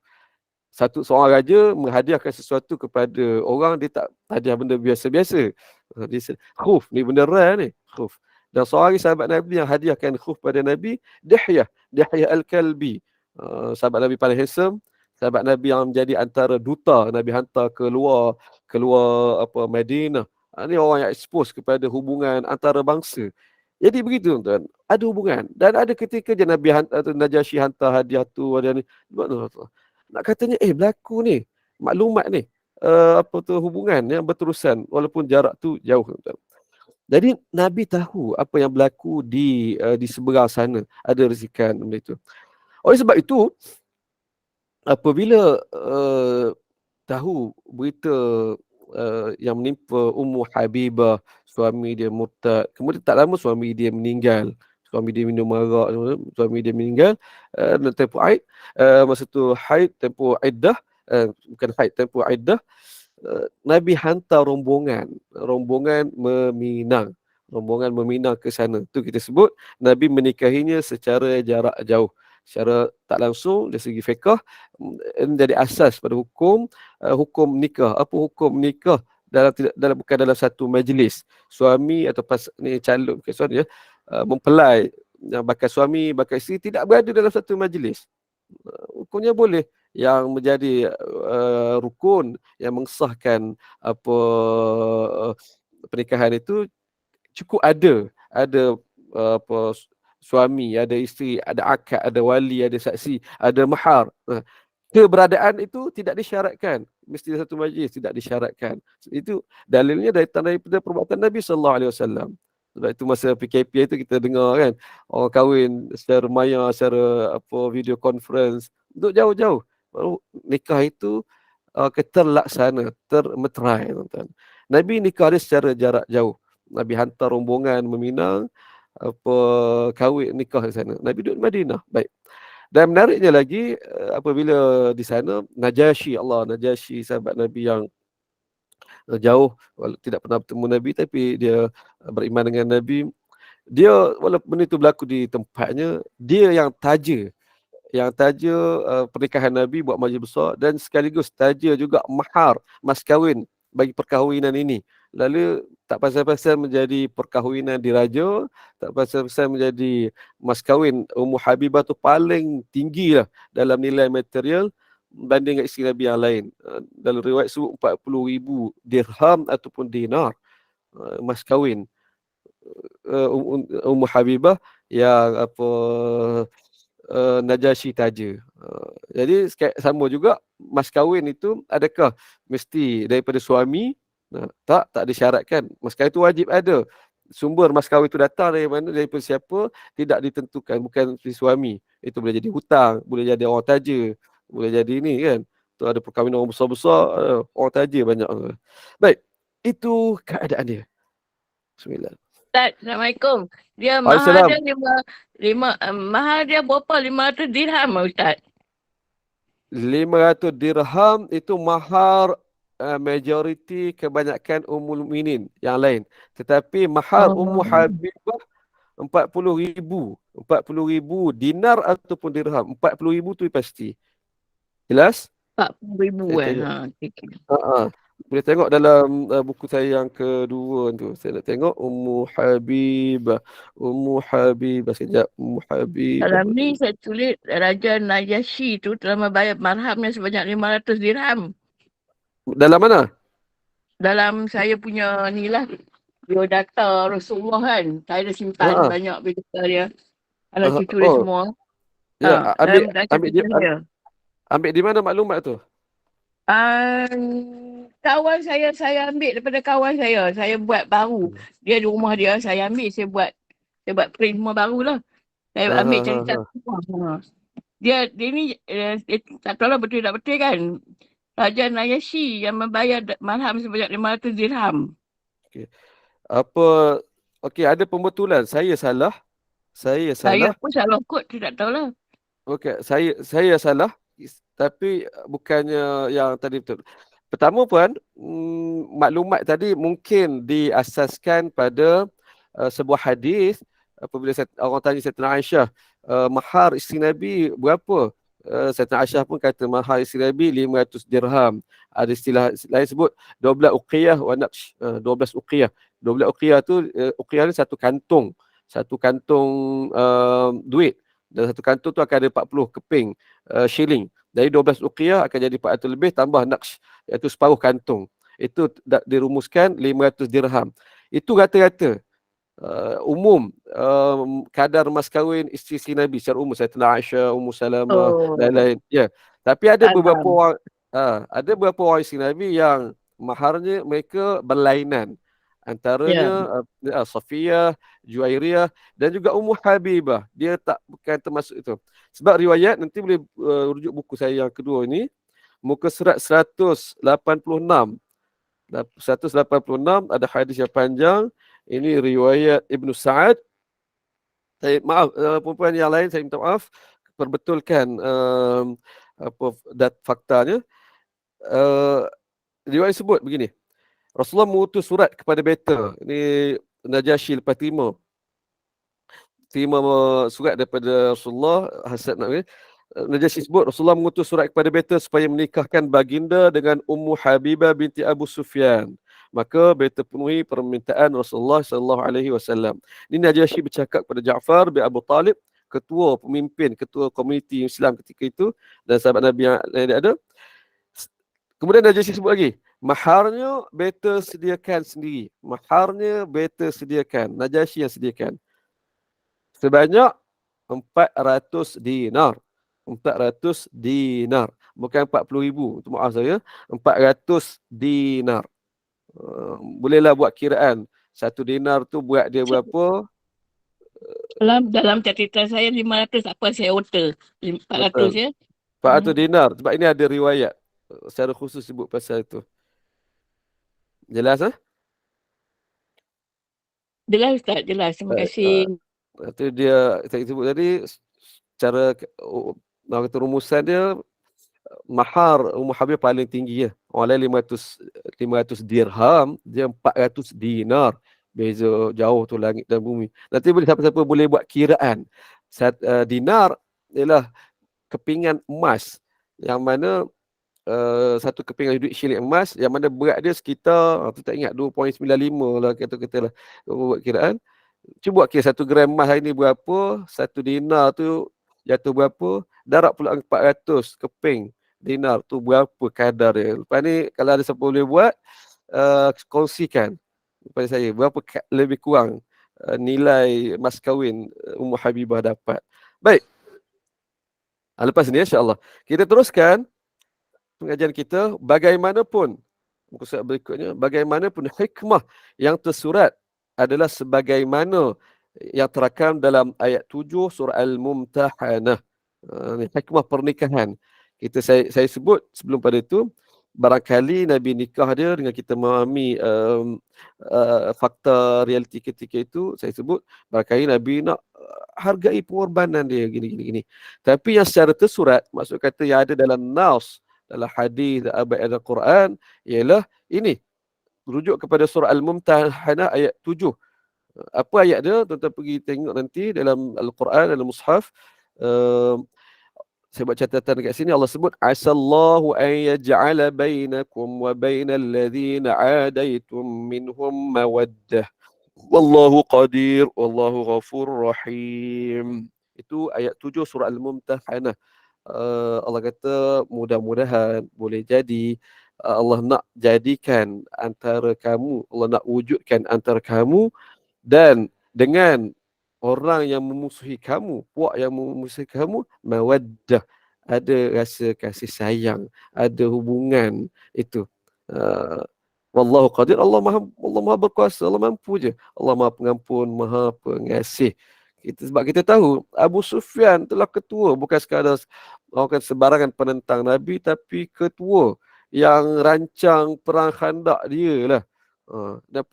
Seorang raja menghadiahkan sesuatu kepada orang, dia tak hadiah benda biasa-biasa. Khuf ni benda rare ni, khuf. Dan seorang sahabat Nabi yang hadiahkan khuf pada Nabi, Dihyah Al-Kalbi. Sahabat Nabi paling handsome, sahabat Nabi yang menjadi antara duta Nabi hantar keluar Madinah. Ini orang yang expose kepada hubungan antara bangsa. Jadi begitu tuan, ada hubungan. Dan ada ketika je Nabi Najasyi hantar hadiah tu, ada ni. Nak katanya berlaku ni, maklumat ni, hubungan yang berterusan walaupun jarak tu jauh tuan. Jadi Nabi tahu apa yang berlaku di seberang sana, ada risikan benda itu. Oleh sebab itu, apabila tahu berita yang menimpa Ummu Habibah, suami dia murtad, kemudian tak lama suami dia meninggal, suami dia minum arak, suami dia meninggal tempoh haid, masa tu haid, tempoh iddah, bukan haid, tempoh iddah, Nabi hantar rombongan meminang ke sana. Tu kita sebut Nabi menikahinya secara jarak jauh, secara tak langsung dari segi fiqh menjadi asas pada hukum nikah. Apa hukum nikah? Bukan dalam satu majlis. Suami atau ni calon, bukan suami ya, mempelai yang bakal suami, bakal isteri tidak berada dalam satu majlis. Hukumnya boleh. Yang menjadi rukun yang mengesahkan pernikahan itu cukup ada suami, ada isteri, ada akad, ada wali, ada saksi, ada mahar. Keberadaan itu tidak disyaratkan, mesti satu majlis, tidak disyaratkan. Itu dalilnya daripada perbuatan Nabi SAW. Sebab itu masa PKP itu kita dengar kan, orang kahwin secara maya, secara video conference, untuk jauh-jauh. Baru nikah itu terlaksana, termeterai tuan-tuan. Nabi nikah dia secara jarak jauh. Nabi hantar rombongan meminang kahwin nikah di sana. Nabi duduk di Madinah. Baik. Dan menariknya lagi, apabila di sana Najasyi sahabat Nabi yang jauh, tidak pernah bertemu Nabi tapi dia beriman dengan Nabi. Dia walaupun benda itu berlaku di tempatnya, dia yang taja pernikahan Nabi, buat majlis besar, dan sekaligus taja juga mahar, mas kahwin bagi perkahwinan ini. Lalu tak pasal-pasal menjadi perkahwinan diraja, tak pasal-pasal menjadi mas kahwin Ummu Habibah tu paling tinggi lah dalam nilai material banding dengan isteri Nabi yang lain. Dalam riwayat sebut 40,000 dirham ataupun dinar mas kahwin Ummu Habibah yang Najasyi taja. Jadi sama juga mas kahwin itu adakah mesti daripada suami? Tak disyaratkan. Mas kahwin itu wajib ada. Sumber mas kahwin itu datang dari mana, daripada siapa, tidak ditentukan, bukan si suami. Itu boleh jadi hutang, boleh jadi orang taja, boleh jadi ini kan. Tu ada perkahwinan orang besar-besar, orang taja banyak. Baik, itu keadaan dia. Bismillah. Ustaz, Assalamualaikum. Dia mahal dia mahal dia berapa? 500 dirham Ustaz? 500 dirham itu mahar majoriti kebanyakan Ummul Mukminin yang lain. Tetapi mahar Ummu Habibah 40,000. 40,000 dinar ataupun dirham. 40,000 tu pasti. Jelas? 40,000 Boleh tengok dalam buku saya yang kedua tu. Saya nak tengok Ummu Habibah. Sekejap. Ummu Habibah. Dalam ni saya tulis Raja Najasyi tu telah membayar marhamnya sebanyak 500 dirham. Dalam mana? Dalam saya punya ni lah, biodata Rasulullah kan. Saya dah simpan banyak biodata dia. Anak cucu dia semua. Ya, ambil dia. Ambil di mana maklumat tu? Kawan saya ambil daripada kawan saya. Saya buat baru. Dia di rumah dia, saya ambil, saya buat print rumah baru lah. Saya ambil cerita semua. Dia ni dia tak tahu lah betul tak betul kan. Raja Nayashi yang membayar marham sebanyak 500 dirham. Apa, okey, ada pembetulan. Saya salah. Saya pun salah kot, saya tak tahulah. Okey, saya salah. Tapi bukannya yang tadi betul. Pertama puan, maklumat tadi mungkin diasaskan pada sebuah hadis apabila orang tanya Sayyidatina Aisyah, mahar isteri Nabi berapa? Sayyidatina Aisyah pun kata mahar isteri Nabi 500 dirham. Ada istilah lain sebut 12 uqiyah wa naqsh, 12 uqiyah. 12 uqiyah tu uqiyah ni satu kantung. Satu kantung duit. Dan satu kantung tu akan ada 40 keping shilling. Dari 12 uqiyah akan jadi 400 lebih tambah naqsh, iaitu separuh kantung. Itu dirumuskan 500 dirham. Itu rata-rata umum kadar mas kahwin isteri Nabi secara umum, Sayyidatina Aisyah, Ummu Salamah dan lain. Ya. Tapi ada beberapa orang isteri Nabi yang maharnya mereka berlainan. Antaranya Safiyah, Juwairiyah dan juga Ummu Habibah. Dia bukan termasuk itu. Sebab riwayat, nanti boleh rujuk buku saya yang kedua ini, muka surat 186. 186 ada hadis yang panjang. Ini riwayat Ibnu Sa'ad. Maaf, perempuan yang lain saya minta maaf. Perbetulkan faktanya. Riwayat sebut begini. Rasulullah mengutus surat kepada Beta. Ini Najashi lepas terima surat daripada Rasulullah. Najashi sebut Rasulullah mengutus surat kepada Beta supaya menikahkan baginda dengan Ummu Habibah binti Abu Sufyan. Maka Beta penuhi permintaan Rasulullah sallallahu alaihi wasallam. Ini Najashi bercakap kepada Ja'far bin Abu Talib, ketua komuniti Islam ketika itu, dan sahabat Nabi yang lain ada. Kemudian Najashi sebut lagi, maharnya Beta sediakan sendiri. Najashi yang sediakan. Sebanyak 400 dinar. 400 dinar. Bukan 40,000. Itu maaf saya. 400 dinar. Bolehlah buat kiraan. 1 dinar tu buat dia berapa? Dalam catatan saya 500, apa saya order 400 ya. 400 dinar. Sebab ini ada riwayat secara khusus sebut pasal itu. Jelas Jelas Ustaz, jelas. Terima kasih. Itu dia saya sebut tadi, cara rumusan dia, mahar Ummu Habibah paling tinggi ya. Orang lain 500 dirham, dia 400 dinar. Beza jauh tu langit dan bumi. Nanti siapa-siapa boleh buat kiraan. Dinar ialah kepingan emas, yang mana satu kepingan duit shilling emas, yang mana berat dia sekitar, tu tak ingat, 2.95 lah kata-kata lah. Buat kiraan. Cuba buat kira 1 gram emas hari ni berapa, 1 dinar tu jatuh berapa, darab pula 400 keping dinar tu berapa kadar dia. Lepas ni kalau ada siapa boleh buat, kongsikan kepada saya berapa lebih kurang nilai mas kahwin Ummu Habibah dapat. Baik. Lepas ni insya-Allah kita teruskan pengajian kita. Bagaimanapun, muka surat berikutnya, bagaimanapun hikmah yang tersurat adalah sebagaimana yang terakam dalam ayat 7 surah Al-Mumtahanah. Hikmah pernikahan. Saya sebut sebelum pada itu, barangkali Nabi nikah dia dengan kita memahami fakta realiti ketika itu. Saya sebut barangkali Nabi nak hargai pengorbanan dia gini. Tapi yang secara tersurat, maksud kata yang ada dalam nas, dalam hadis, dalam Al-Quran, ialah ini. Rujuk kepada surah Al-Mumtahanah ayat 7. Apa ayat dia? Tuan-tuan pergi tengok nanti dalam Al-Quran, dalam mushaf. Saya buat catatan dekat sini. Allah sebut, asallahu an yaj'ala bainakum wa bainal ladzina 'adaitum minhum mawaddah. Wallahu qadir, wallahu ghafurur rahim. Itu ayat 7 surah Al-Mumtahanah. Allah kata mudah-mudahan boleh jadi Allah nak jadikan antara kamu, Allah nak wujudkan antara kamu dan dengan orang yang memusuhi kamu, puak yang memusuhi kamu, mawaddah, ada rasa kasih sayang, ada hubungan itu. Uh, Wallahu qadir, Allah maha berkuasa, Allah mampu je. Allah maha pengampun, maha pengasih. Sebab kita tahu Abu Sufyan telah ketua, bukan sekadar orang kata sebarangan penentang Nabi, tapi ketua yang rancang perang Khandak dia lah. Dan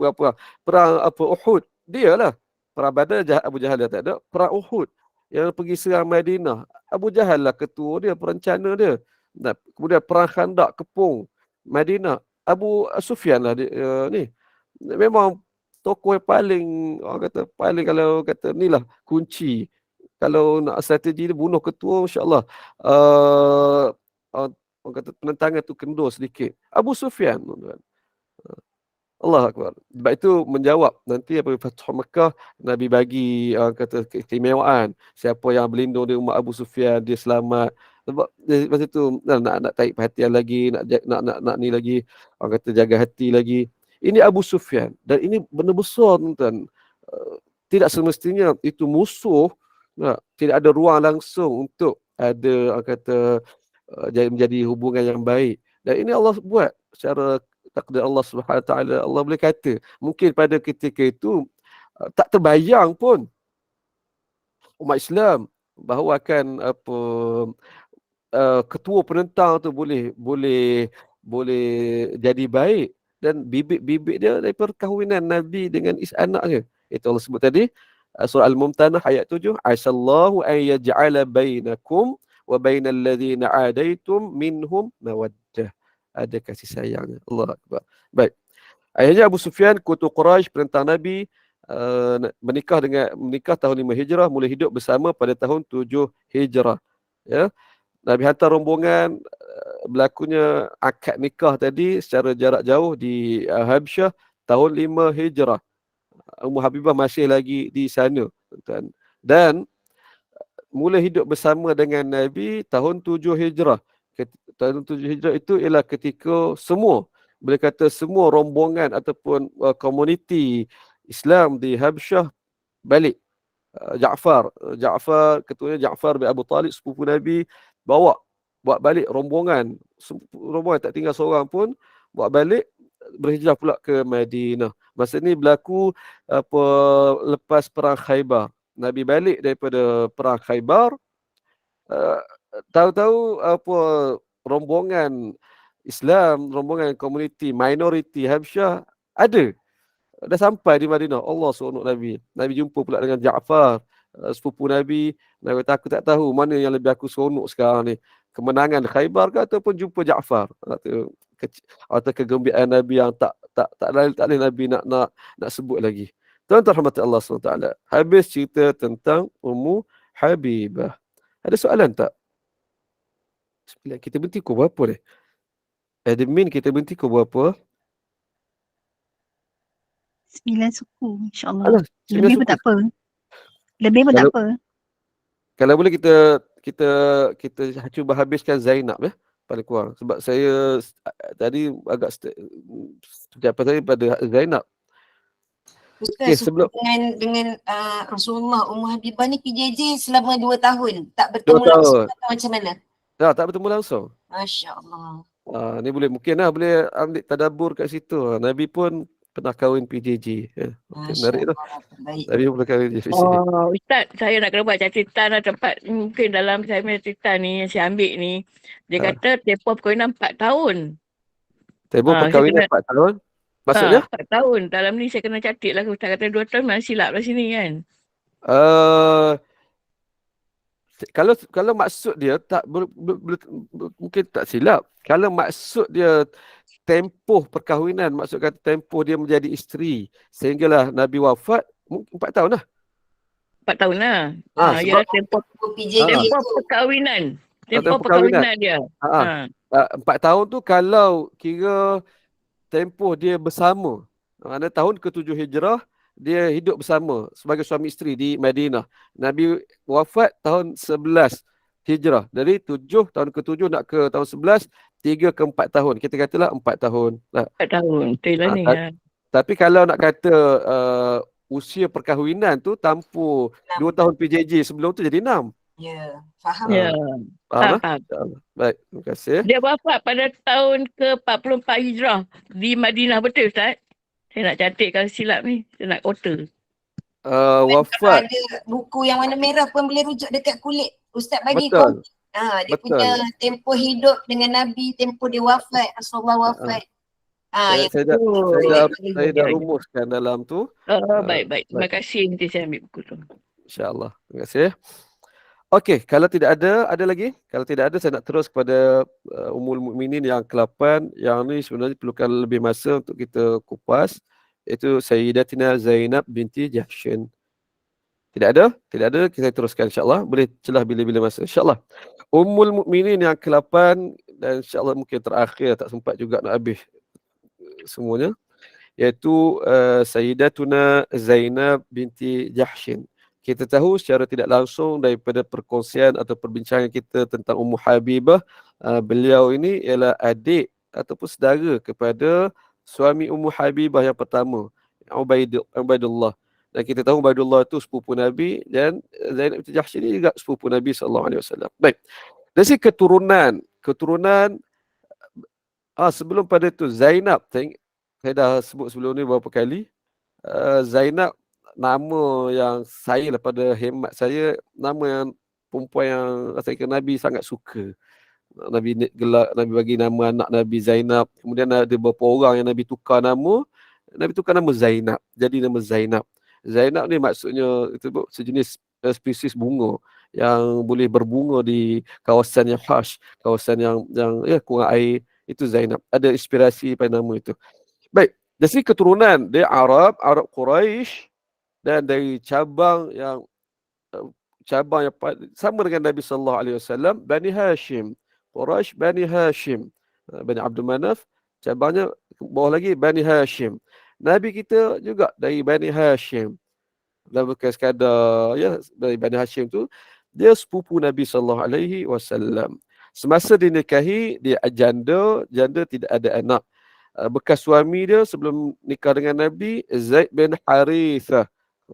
perang apa Uhud dia lah. Perang Badar Abu Jahal dia tak ada. Perang Uhud yang pergi serang Madinah, Abu Jahal lah ketua dia, perencana dia. Dan kemudian perang Khandak kepung Madinah, Abu Sufyan lah dia, ni. Memang tokoh yang paling, orang kata paling, kalau kata ni lah kunci. Kalau nak strategi dia bunuh ketua, insya-Allah orang kata penentangan tu kendur sedikit. Abu Sufyan, tuan-tuan. Allah Akbar. Sebab itu menjawab nanti apabila Fathu Mekah, Nabi bagi kata keistimewaan. Siapa yang berlindung di rumah Abu Sufyan, dia selamat. Sebab masa itu nak tarik perhatian lagi, nak ni lagi, orang kata jaga hati lagi. Ini Abu Sufyan dan ini benda besar, tuan-tuan. Tidak semestinya itu musuh, tidak ada ruang langsung untuk ada, orang kata menjadi hubungan yang baik. Dan ini Allah buat secara takdir Allah Subhanahu Wa Taala. Allah boleh kata mungkin pada ketika itu tak terbayang pun umat Islam bahawa akan apa ketua penentang tu boleh jadi baik, dan bibit-bibit dia daripada perkahwinan Nabi dengan anak dia. Itu Allah sebut tadi surah Al-Mumtanah ayat 7, asallahu an yaj'ala bainakum wa bainal ladzina adaitum minhum mawaddah. Ada kasih sayang. Allah Akbar. Baik. Akhirnya Abu Sufyan, kutu Quraisy, penentang Nabi, menikah tahun 5 Hijrah, mulai hidup bersama pada tahun 7 Hijrah. Ya. Nabi hantar rombongan, berlakunya akad nikah tadi secara jarak jauh di Habsyah tahun 5 Hijrah. Ummu Habibah masih lagi di sana. Dan mula hidup bersama dengan Nabi tahun 7 Hijrah. Tahun 7 Hijrah itu ialah ketika semua, boleh kata semua rombongan ataupun komuniti Islam di Habsyah balik. Ja'far, ketuanya Ja'far bin Abu Talib, sepupu Nabi, bawa balik rombongan tak tinggal seorang pun, bawa balik, berhijrah pula ke Madinah. Masa ni berlaku lepas perang Khaybar. Nabi balik daripada perang Khaybar, tahu-tahu rombongan Islam, rombongan komuniti minoriti Habsyah dah sampai di Madinah. Allah seronok Nabi. Nabi jumpa pula dengan Ja'far, sepupu Nabi. Nabi kata, aku tak tahu mana yang lebih aku seronok sekarang ni. Kemenangan Khaybar ke ataupun jumpa Ja'far. Atau kegembiraan Nabi yang tak boleh Nabi nak sebut lagi. Tuan-tuan rahmat Allah SWT. Habis cerita tentang Ummu Habibah. Ada soalan tak? Kita berhenti pukul berapa ni? Admin kita berhenti pukul berapa? 9 suku, insyaAllah. Alah, Lebih pun tak apa. Lebih pun tak apa. Kalau boleh kita cuba habiskan Zainab ya, paling kurang. Sebab saya tadi agak sejak tadi pada Zainab. Ustaz, sebelum dengan Rasulullah, Ummu Habibah ni PJJ selama 2 tahun. Tak 2 bertemu langsung tahun. atau macam mana? Tak bertemu langsung. Masya Allah. Ni mungkin boleh ambil tadabbur kat situ. Nabi pun pernah kahwin PJJ. Menarik tu. Baik. Nabi pun pernah kahwin PJJ. Oh, Ustaz, saya nak kena buat catatan lah tempat mungkin dalam saya punya cerita ni yang saya ambil ni. Dia kata tempoh perkahwinan 4 tahun. Tempoh perkahwinan 4 tahun? Maksudnya? 4 tahun. Dalam ni saya kena catat lah. Ustaz kata 2 tahun mana silap lah sini kan. Kalau maksud dia tak mungkin tak silap. Kalau maksud dia tempoh perkahwinan, maksud kata tempoh dia menjadi isteri sehinggalah Nabi wafat, mungkin 4 tahun lah. 4 tahun lah. Sebab tempoh PJJ tu. perkahwinan. Tempoh Tempoh perkahwinan dia. 4 tahun tu kalau kira tempoh dia bersama. Mana tahun ke-7 Hijrah dia hidup bersama sebagai suami isteri di Madinah. Nabi wafat tahun 11 Hijrah. Dari 7 tahun ke-7 nak ke tahun 11, 3 ke 4 tahun. Kita katalah 4 tahun. 4 tahun. Betul lah ni. Tapi kalau nak kata usia perkahwinan tu tanpa 2 tahun PJJ sebelum tu jadi 6. Ya, faham. Ya. Faham? Faham. InsyaAllah. Baik, terima kasih. Dia wafat pada tahun ke-44 Hijrah di Madinah, betul Ustaz? Saya nak cantik kalau silap ni. Saya nak kota. Kalau Wafat. ada buku yang warna merah pun boleh rujuk dekat kulit. Ustaz bagi Betul. dia punya Betul. tempoh hidup dengan Nabi, tempoh dia wafat, Rasulullah wafat. Saya, Yang saya dah Oh, saya dah ya, ya. rumuskan dalam tu. Baik. Terima Baik, kasih. Nanti saya ambil buku tu. insya-Allah. Terima kasih. Okey, kalau tidak ada lagi? Kalau tidak ada, saya nak terus kepada Ummul Mukminin yang ke-8. Yang ni sebenarnya perlukan lebih masa untuk kita kupas. Iaitu Sayyidatina Zainab binti Jahshin. Tidak ada? Tidak ada, kita teruskan insya-Allah. Boleh celah bila-bila masa insya-Allah. Ummul Mukminin yang ke-8 dan insya-Allah mungkin terakhir, tak sempat juga nak habis semuanya. Iaitu Sayyidatuna Zainab binti Jahshin. Kita tahu secara tidak langsung daripada perkongsian atau perbincangan kita tentang Ummu Habibah, beliau ini ialah adik ataupun saudara kepada suami Ummu Habibah yang pertama, Ubaidullah. Dan kita tahu Ubaidullah itu sepupu Nabi dan Zainab binti Jahshin ini juga sepupu Nabi SAW. Baik. Dari segi keturunan sebelum pada itu Zainab, saya dah sebut sebelum ni beberapa kali. Zainab nama yang saya daripada hemat saya, nama yang perempuan yang saya kira Nabi sangat suka. Nabi bagi nama anak Nabi Zainab. Kemudian ada beberapa orang yang Nabi tukar nama. Nabi tukar nama Zainab. Jadi nama Zainab. Zainab ni maksudnya itu sejenis spesies bunga yang boleh berbunga di kawasan yang harsh, kawasan yang kurang air. Itu Zainab. Ada inspirasi pada nama itu. Baik. Dari segi keturunan, dia Arab Quraisy, dan dari cabang yang sama dengan Nabi sallallahu alaihi wasallam, Bani Hashim. Quraisy Bani Hashim. Bani Abdul Manaf, cabangnya bawah lagi Bani Hashim. Nabi kita juga dari Bani Hashim. Dan bukan sekadar dari Bani Hashim tu, dia sepupu Nabi sallallahu alaihi wasallam. Semasa dinikahi, dia janda tidak ada anak. Bekas suami dia sebelum nikah dengan Nabi, Zaid bin Harithah.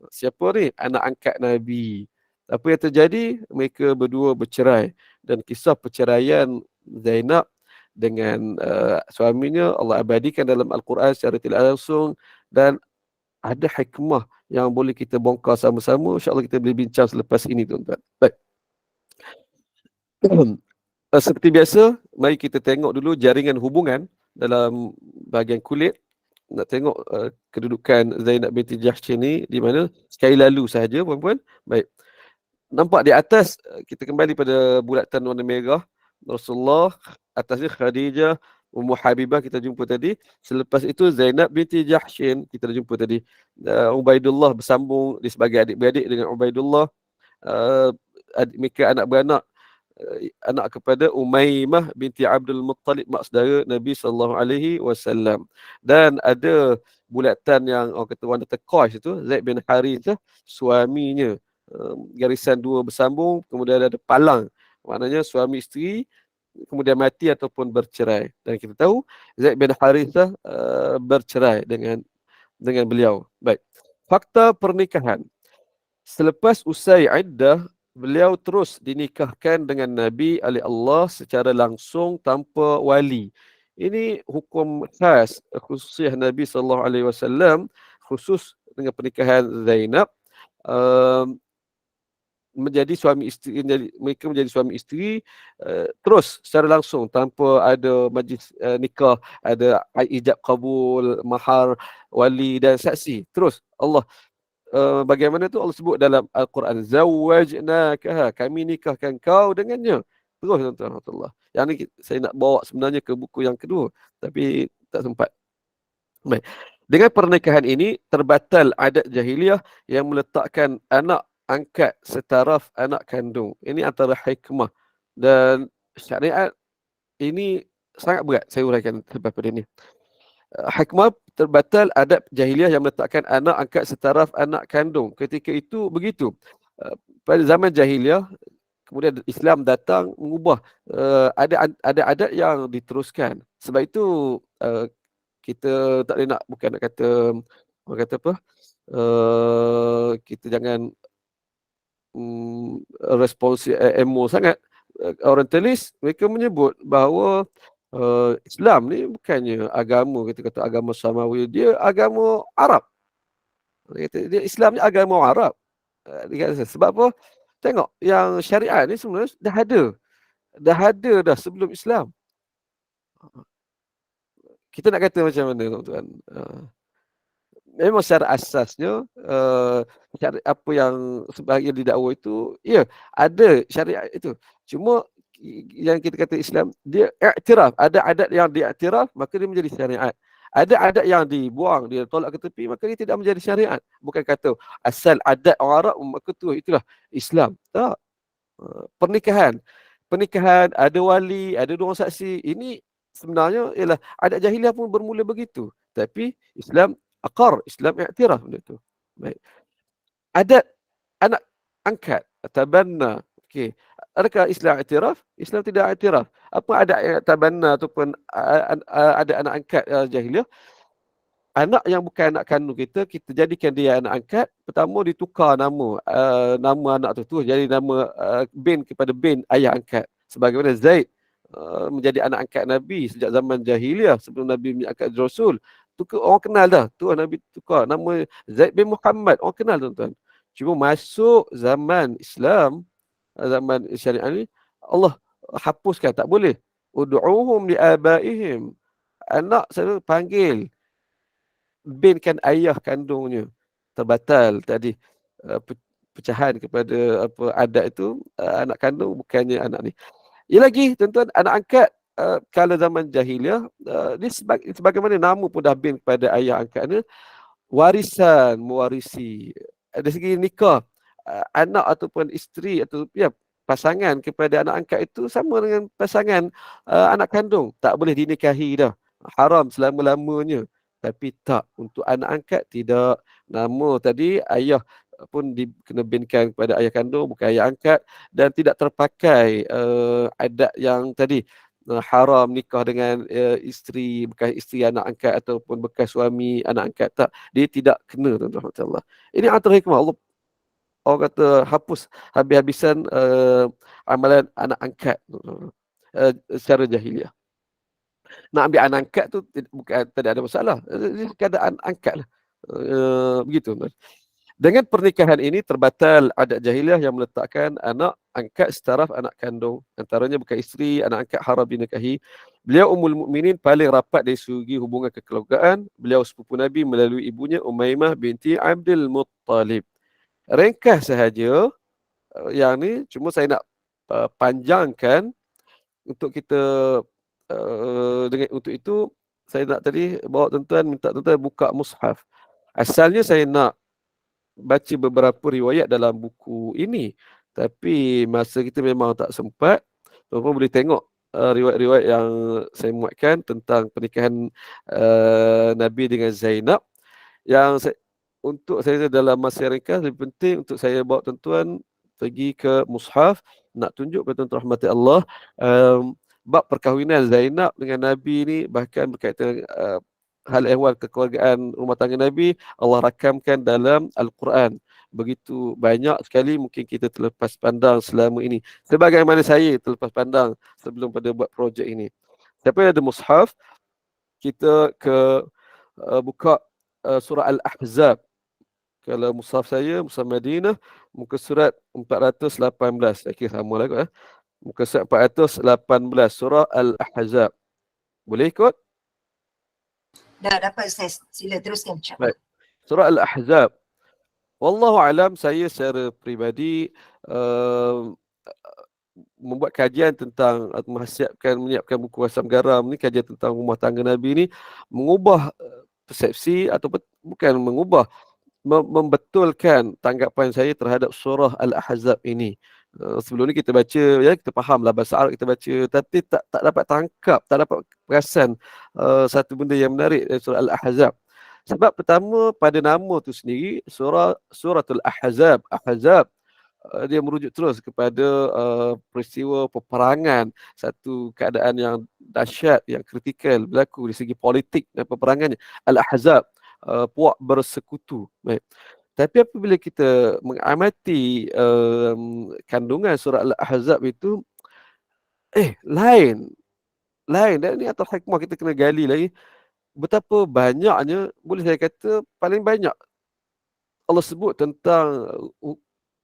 Siapa ni? Anak angkat Nabi. Apa yang terjadi? Mereka berdua bercerai. Dan kisah perceraian Zainab dengan suaminya Allah abadikan dalam Al-Quran secara tidak langsung, dan ada hikmah yang boleh kita bongkar sama-sama. InsyaAllah kita boleh bincang selepas ini, tuan-tuan. Baik. Seperti biasa, mari kita tengok dulu jaringan hubungan dalam bahagian kulit. Nak tengok kedudukan Zainab binti Jahshin ni di mana. Sekali lalu sahaja, puan-puan. Baik. Nampak di atas, kita kembali pada bulatan warna merah. Rasulullah, atasnya Khadijah, Ummu Habibah kita jumpa tadi. Selepas itu Zainab binti Jahshin kita jumpa tadi. Ubaidullah bersambung dia sebagai adik-beradik dengan Ubaidullah. Mereka anak beranak, anak kepada Umaymah binti Abdul Muttalib, mak saudara Nabi sallallahu alaihi wasallam. Dan ada bulatan yang orang kata wanita Qais itu, Zaid bin Harithah, suaminya. Garisan dua bersambung, kemudian ada palang. Maknanya suami isteri kemudian mati ataupun bercerai. Dan kita tahu Zaid bin Harithah bercerai dengan beliau. Baik. Fakta pernikahan. Selepas usai iddah, beliau terus dinikahkan dengan Nabi oleh Allah secara langsung tanpa wali. Ini hukum khas, khususnya Nabi SAW, khusus dengan pernikahan Zainab. Mereka menjadi suami isteri terus secara langsung tanpa ada majlis nikah, ada ijab kabul, mahar, wali dan saksi. Terus Allah bagaimana tu Allah sebut dalam Al-Quran, zawwajnakaha, kami nikahkan kau dengannya. Terus tuan-tuan Allah. Yang ni saya nak bawa sebenarnya ke buku yang kedua tapi tak sempat. Baik. Dengan pernikahan ini terbatal adat jahiliah yang meletakkan anak angkat setaraf anak kandung. Ini antara hikmah dan syariat ini sangat berat. Saya uraikan lepas pada ini. Hikmah terbatal adat jahiliah yang meletakkan anak angkat setaraf anak kandung. Ketika itu begitu. Pada zaman jahiliah, kemudian Islam datang mengubah ada adat yang diteruskan. Sebab itu kita tak boleh nak, bukan nak kata, orang kata apa, kita jangan responsif emo sangat. Orientalis mereka menyebut bahawa Islam ni bukannya agama, kita kata agama samawi, dia agama Arab. Dia kata dia Islam ni agama Arab. Dia kata, sebab apa? Tengok yang syariat ni sebenarnya dah ada dah sebelum Islam. Kita nak kata macam mana, tuan-tuan? Memang secara asasnya apa yang sebahagian didakwa itu, ya, ada syariat itu. Cuma yang kita kata Islam, dia iktiraf, ada adat yang diiktiraf, maka dia menjadi syariat. Ada adat yang dibuang, dia tolak ke tepi, maka dia tidak menjadi syariat. Bukan kata asal adat orang Arab, maka itulah Islam. Tak. Pernikahan, ada wali, ada dua orang saksi. Ini sebenarnya ialah adat jahiliah pun bermula begitu. Tapi Islam aqar, Islam iktiraf benda tu. Baik. Adat anak angkat, tabanna. Okey. Adakah Islam iktiraf? Islam tidak iktiraf. Apa adat tabanna ataupun ada anak angkat jahiliah? Anak yang bukan anak kandung kita jadikan dia anak angkat. Pertama ditukar nama anak tu jadi nama bin kepada bin ayah angkat. Sebagaimana Zaid menjadi anak angkat Nabi sejak zaman jahiliah sebelum Nabi mengangkat Rasul. Orang kenal dah. Tu Nabi tukar nama Zaid bin Muhammad. Orang kenal, tuan-tuan. Cuma masuk zaman Islam, zaman syariat ni, Allah hapuskan, tak boleh. Ud'uhum li abaihim. Anak saya panggil bin kan ayah kandungnya. Terbatal tadi pecahan kepada adat itu, anak kandung bukannya anak ni. Lagi, tuan-tuan, anak angkat kala zaman jahiliah, dia sebagaimana nama pun dah bin kepada ayah angkatnya, warisan, mewarisi. Dari segi nikah, anak ataupun isteri atau pasangan kepada anak angkat itu sama dengan pasangan anak kandung. Tak boleh dinikahi dah. Haram selama-lamanya. Tapi tak, untuk anak angkat tidak. Nama tadi ayah pun kena binkan kepada ayah kandung, bukan ayah angkat, dan tidak terpakai adat yang tadi haram nikah dengan isteri, bekas isteri anak angkat ataupun bekas suami anak angkat. Tak, dia tidak kena, tuan-tuan. Ini antara hikmah Allah. Orang kata hapus habis-habisan amalan anak angkat secara jahiliah. Nak ambil anak angkat tu bukan tidak ada masalah. Keadaan angkat lah. Begitu. Dengan pernikahan ini terbatal adat jahiliah yang meletakkan anak angkat setaraf anak kandung. Antaranya bukan isteri, anak angkat haram dinikahi. Beliau Ummul Mukminin paling rapat dari segi hubungan kekeluargaan. Beliau sepupu Nabi melalui ibunya Umaymah binti Abdul Muttalib. Ringkas sahaja yang ni, cuma saya nak panjangkan untuk kita untuk itu saya nak tadi bawa tuan-tuan, minta tuan-tuan buka mushaf. Asalnya saya nak baca beberapa riwayat dalam buku ini, tapi masa kita memang tak sempat. Tuan-tuan boleh tengok riwayat-riwayat yang saya muatkan tentang pernikahan Nabi dengan Zainab. Yang untuk saya dalam masa yang ringkas, lebih penting untuk saya bawa tuan-tuan pergi ke mushaf, nak tunjuk kepada tuan-tuan rahmati Allah bab perkahwinan Zainab dengan Nabi ni, bahkan berkaitan hal ehwal kekeluargaan rumah tangga Nabi, Allah rakamkan dalam Al-Quran. Begitu banyak sekali mungkin kita terlepas pandang selama ini. Sebagaimana saya terlepas pandang sebelum pada buat projek ini. Siapa yang ada mushaf, kita ke buka surah Al-Ahzab. Kalau mushaf saya, mushaf Madinah, muka surat 418. Saya kira sama lah kot. Muka surat 418, surah Al-Ahzab. Boleh ikut? Dah dapat Ustaz. Sila teruskan. Baik. Surah Al-Ahzab. Wallahu alam, saya secara peribadi membuat kajian tentang menyiapkan buku Asam Garam ni, kajian tentang rumah tangga Nabi ni, mengubah persepsi atau bukan mengubah, membetulkan tanggapan saya terhadap surah Al-Ahzab ini. Sebelum ni kita baca, ya, kita faham lah bahasa Arab kita baca, tapi tak dapat tangkap, tak dapat perasan satu benda yang menarik dari surah Al-Ahzab. Sebab pertama, pada nama tu sendiri, suratul Ahzab. Ahzab dia merujuk terus kepada peristiwa peperangan, satu keadaan yang dahsyat, yang kritikal berlaku di segi politik dan peperangannya. Al-Ahzab, puak bersekutu. Baik. Tapi apabila kita mengamati kandungan surah Al-Ahzab itu, lain. Dan ini atas hikmah kita kena gali lagi. Betapa banyaknya, boleh saya kata paling banyak Allah sebut tentang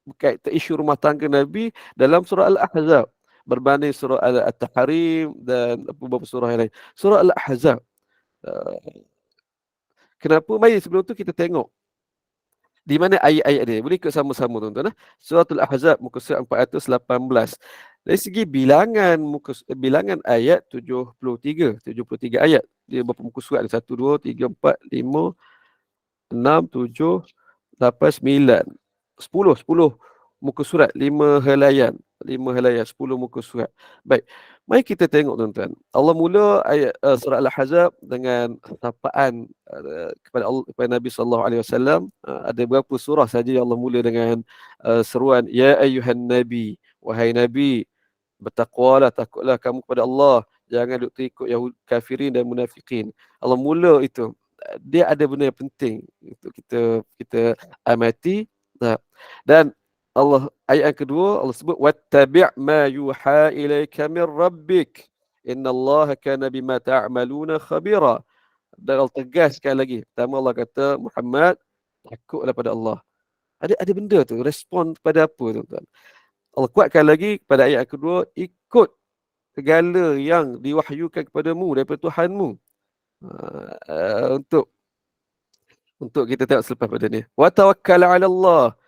berkaitan isu rumah tangga Nabi dalam surah Al-Ahzab berbanding surah At-Tahrim dan beberapa surah yang lain. Surah Al-Ahzab. Kenapa? Mari sebelum tu kita tengok di mana ayat-ayat dia. Boleh ikut sama-sama tuan-tuan. Surah Al-Ahzab muka surat 418. Dari segi bilangan bilangan ayat 73 ayat. Dia berapa muka surat? 1 2 3 4 5 6 7 8 9 10 muka surat, 5 helaian 10 muka surat. Baik, mari kita tengok tuan-tuan. Allah mula ayat surah Al-Ahzab dengan sapaan kepada Allah, kepada Nabi sallallahu alaihi wasallam. Ada berapa surah saja yang Allah mula dengan seruan ya ayyuhan nabi, wahai nabi, bertakwalah, takutlah kamu kepada Allah, jangan duk ikut Yahudi kafirin dan munafikin. Allah mula itu. Dia ada benda yang penting untuk kita amati. Dan Allah ayat yang kedua Allah sebut wattabi' ma yuha ilaika min rabbik innallaha kana bima ta'maluna khabira. Dan Allah tegaskan lagi. Pertama Allah kata Muhammad, takutlah pada Allah. Ada benda tu, respon kepada apa tuan-tuan? Allah kuatkan lagi pada ayat kedua, ikut segala yang diwahyukan kepadamu daripada Tuhanmu. Untuk kita tengok selepas pada ni. Wa tawakkal 'ala Allah.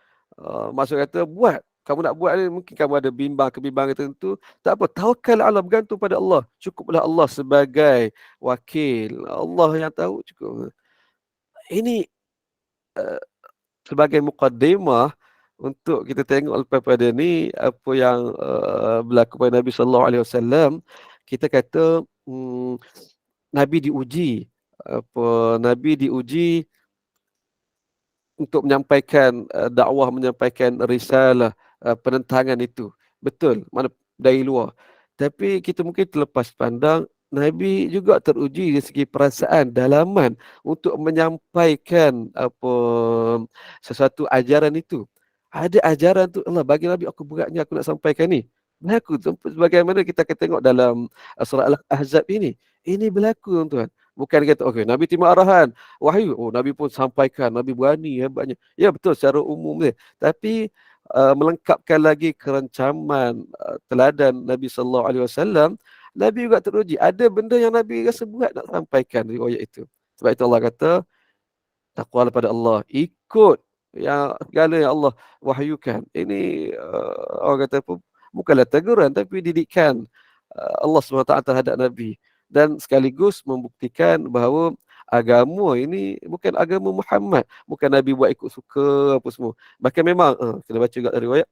Maksud kata buat. Kamu nak buat ni mungkin kamu ada kebimbangan tertentu. Tak apa, tawakal 'ala Allah, bergantung pada Allah. Cukuplah Allah sebagai wakil. Allah yang tahu cukup. Ini sebagai muqaddimah untuk kita tengok lepas pada ni apa yang berlaku pada Nabi sallallahu alaihi wasallam. Kita kata Nabi diuji untuk menyampaikan dakwah, menyampaikan risalah, penentangan itu. Betul, mana dari luar. Tapi kita mungkin terlepas pandang, Nabi juga teruji dari segi perasaan, dalaman untuk menyampaikan sesuatu ajaran itu. Ada ajaran tu, Allah bagi Nabi, aku beratnya aku nak sampaikan ni. Berlaku sebagaimana kita akan tengok dalam surah Al-Ahzab ini. Ini berlaku tuan-tuan. Bukan kata, okey, Nabi terima arahan, wahyu. Oh, Nabi pun sampaikan, Nabi berani hebatnya. Ya betul secara umum dia. Tapi melengkapkan lagi kerancaman teladan Nabi sallallahu alaihi wasallam, Nabi juga teruji. Ada benda yang Nabi rasa berat nak sampaikan riwayat itu. Sebab itu Allah kata, takwa pada Allah, ikut yang segala yang Allah wahyukan. Ini orang kata apa? Bukanlah teguran tapi didikan Allah SWT terhadap Nabi. Dan sekaligus membuktikan bahawa agama ini bukan agama Muhammad. Bukan Nabi buat ikut suka apa semua. Bahkan memang, kita baca juga dari riwayat,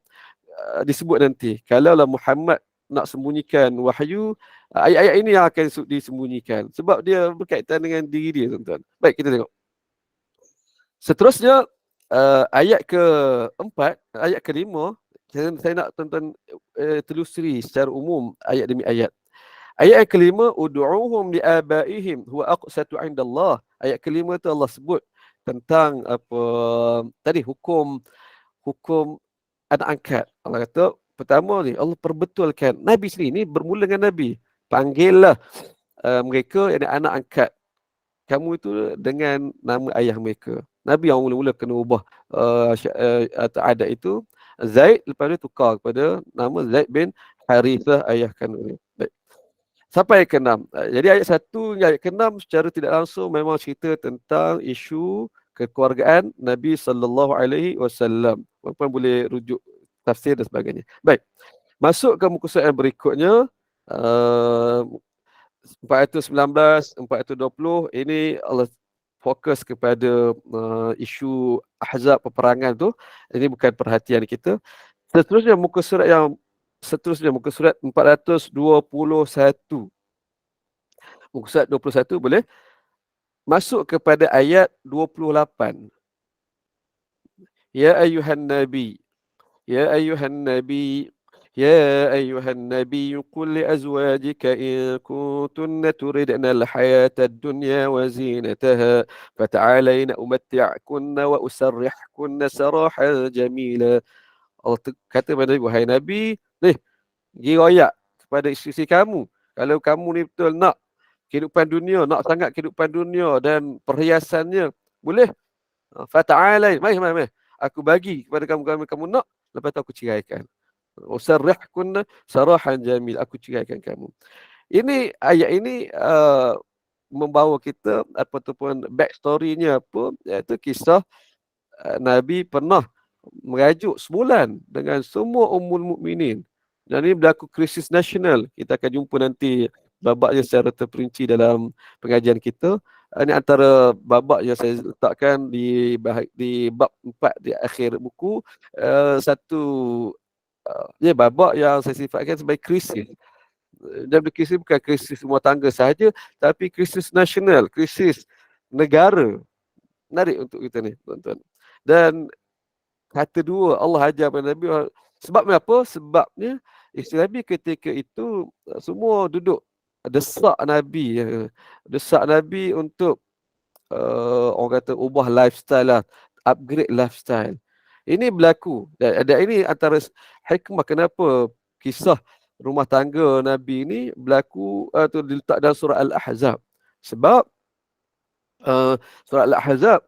disebut nanti, kalaulah Muhammad nak sembunyikan wahyu, ayat-ayat ini yang akan disembunyikan. Sebab dia berkaitan dengan diri dia, tuan-tuan. Baik, kita tengok. Seterusnya, ayat keempat, ayat kelima, saya nak tuan-tuan telusuri secara umum ayat demi ayat. Ayat yang kelima, ud'uuhum li'abaihim huwa aqsatu 'inda Allah. Ayat kelima tu Allah sebut tentang tadi hukum anak angkat. Allah kata pertama ni Allah perbetulkan Nabi sendiri ni bermula dengan Nabi. Panggillah mereka yang anak angkat kamu itu dengan nama ayah mereka. Nabi yang mula-mula kena ubah atau adat itu. Zaid lepas dia tukar kepada nama Zaid bin Harithah ayah kandung dia. Baik. Sampai ayat ke-6. Jadi ayat 1 hingga ayat ke-6 secara tidak langsung memang cerita tentang isu kekeluargaan Nabi sallallahu alaihi wasallam. Puan-puan boleh rujuk tafsir dan sebagainya. Baik. Masuk ke muka surat yang berikutnya, 419, 420, ini Allah fokus kepada isu ahzab, peperangan tu. Ini bukan perhatian kita. Seterusnya muka surat 421. Muka surat 21 boleh masuk kepada ayat 28. Ya ayyuhan nabi, يا أيها النبي قل لأزواجك إن كنتن تردن الحياة الدنيا وزينتها فتعالين أمتعكن وأسرحكن سراحا جميلا. Allah kata pada Nabi, wahai Nabi, pergi royak kepada isteri kamu. Kalau kamu ni betul nak kehidupan dunia, nak sangat kehidupan dunia dan perhiasannya, boleh. Fata'alain, mai. Aku bagi kepada kamu nak, lepas tu aku ceraikan. Usarrihkunna sarahan jamil. Aku ceraikan kamu. Ini ayat ini membawa kita ataupun backstory-nya apa, iaitu kisah Nabi pernah merajuk sebulan dengan semua ummul mukminin. Dan ini berlaku krisis nasional. Kita akan jumpa nanti babaknya secara terperinci dalam pengajian kita. Ini antara babak yang saya letakkan di bab 4 di akhir buku. Satu babak yang saya sifatkan sebagai krisis. Dan krisis bukan krisis rumah tangga sahaja, tapi krisis nasional, krisis negara. Menarik untuk kita ni, tuan-tuan. Dan kata dua, Allah ajar pada Nabi. Sebabnya apa? Sebabnya isteri Nabi ketika itu semua duduk desak Nabi. Desak Nabi untuk orang kata ubah lifestyle lah. Upgrade lifestyle. Ini berlaku. Dan ini antara hikmah kenapa kisah rumah tangga Nabi ini berlaku atau diletak dalam surah Al-Ahzab. Sebab surah Al-Ahzab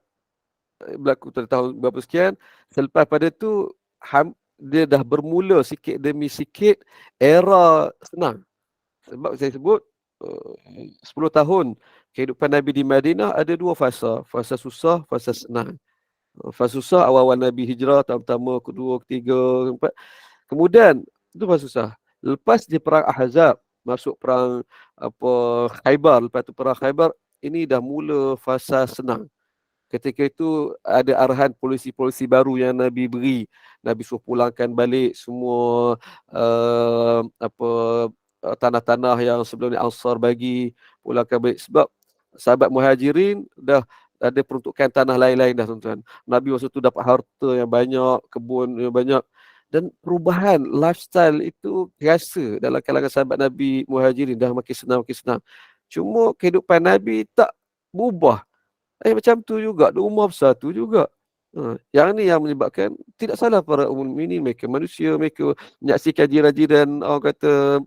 berlaku pada tahun berapa sekian. Selepas pada tu dia dah bermula sikit demi sikit era senang. Sebab saya sebut 10 tahun kehidupan Nabi di Madinah ada dua fasa. Fasa susah, fasa senang. Fasa susah awal-awal Nabi hijrah, tahun pertama, kedua, ketiga, keempat. Kemudian itu fasa susah. Lepas dia perang Ahzab, masuk perang Khaybar, lepas tu perang Khaybar, ini dah mula fasa senang. Ketika itu ada arahan polisi-polisi baru yang Nabi beri. Nabi suruh pulangkan balik semua tanah-tanah yang sebelum ni Ansar bagi, pulangkan balik. Sebab sahabat Muhajirin dah ada peruntukan tanah lain-lain dah, tuan-tuan. Nabi waktu tu dapat harta yang banyak, kebun yang banyak. Dan perubahan lifestyle itu terasa dalam kalangan sahabat Nabi Muhajirin. Dah makin senang. Cuma kehidupan Nabi tak berubah. Macam tu juga, di rumah besar tu juga. Yang ni yang menyebabkan tidak salah para ummul mukminin, mereka manusia, mereka menyaksikan jiran-jiran orang kata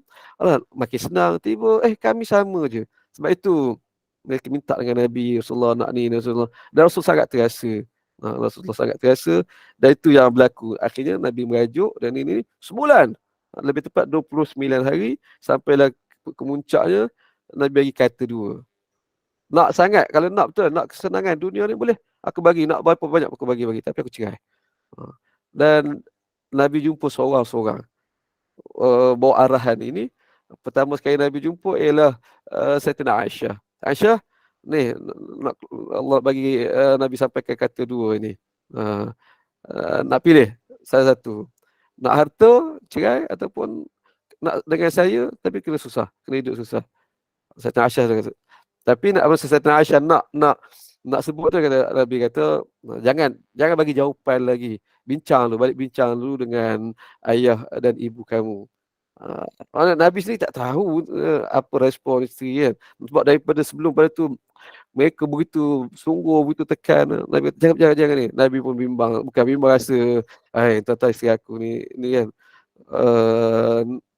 makin senang, tiba kami sama je. Sebab itu mereka minta dengan Nabi Rasulullah nak ni Rasulullah. Dan Rasul sangat terasa. Rasulullah sangat terasa dan itu yang berlaku. Akhirnya Nabi merajuk dan ini sebulan. Lebih tepat 29 hari sampailah ke muncaknya Nabi bagi kata dua. Nak sangat, kalau nak betul, nak kesenangan dunia ni boleh. Aku bagi, nak berapa banyak aku bagi. Tapi aku cerai. Dan Nabi jumpa seorang-seorang. Bawa arahan ini. Pertama sekali Nabi jumpa ialah Sayyidatina Aisyah. Aisyah, ni Allah bagi Nabi sampaikan kata dua ini. Nak pilih salah satu. Nak harta, cerai, ataupun nak dengan saya, tapi kena susah. Kena hidup susah. Sayyidatina Aisyah kata. Tapi nak Sayyidatina Aisyah nak sebut tu, kata Nabi kata jangan bagi jawapan lagi. Balik bincang dulu dengan ayah dan ibu kamu. Nabi sendiri tak tahu apa respon isteri kan. Sebab daripada sebelum pada tu mereka begitu sungguh, begitu tekan. Nabi kata jangan ni. Nabi pun bimbang, bukan bimbang rasa tuan-tuan isteri aku ni kan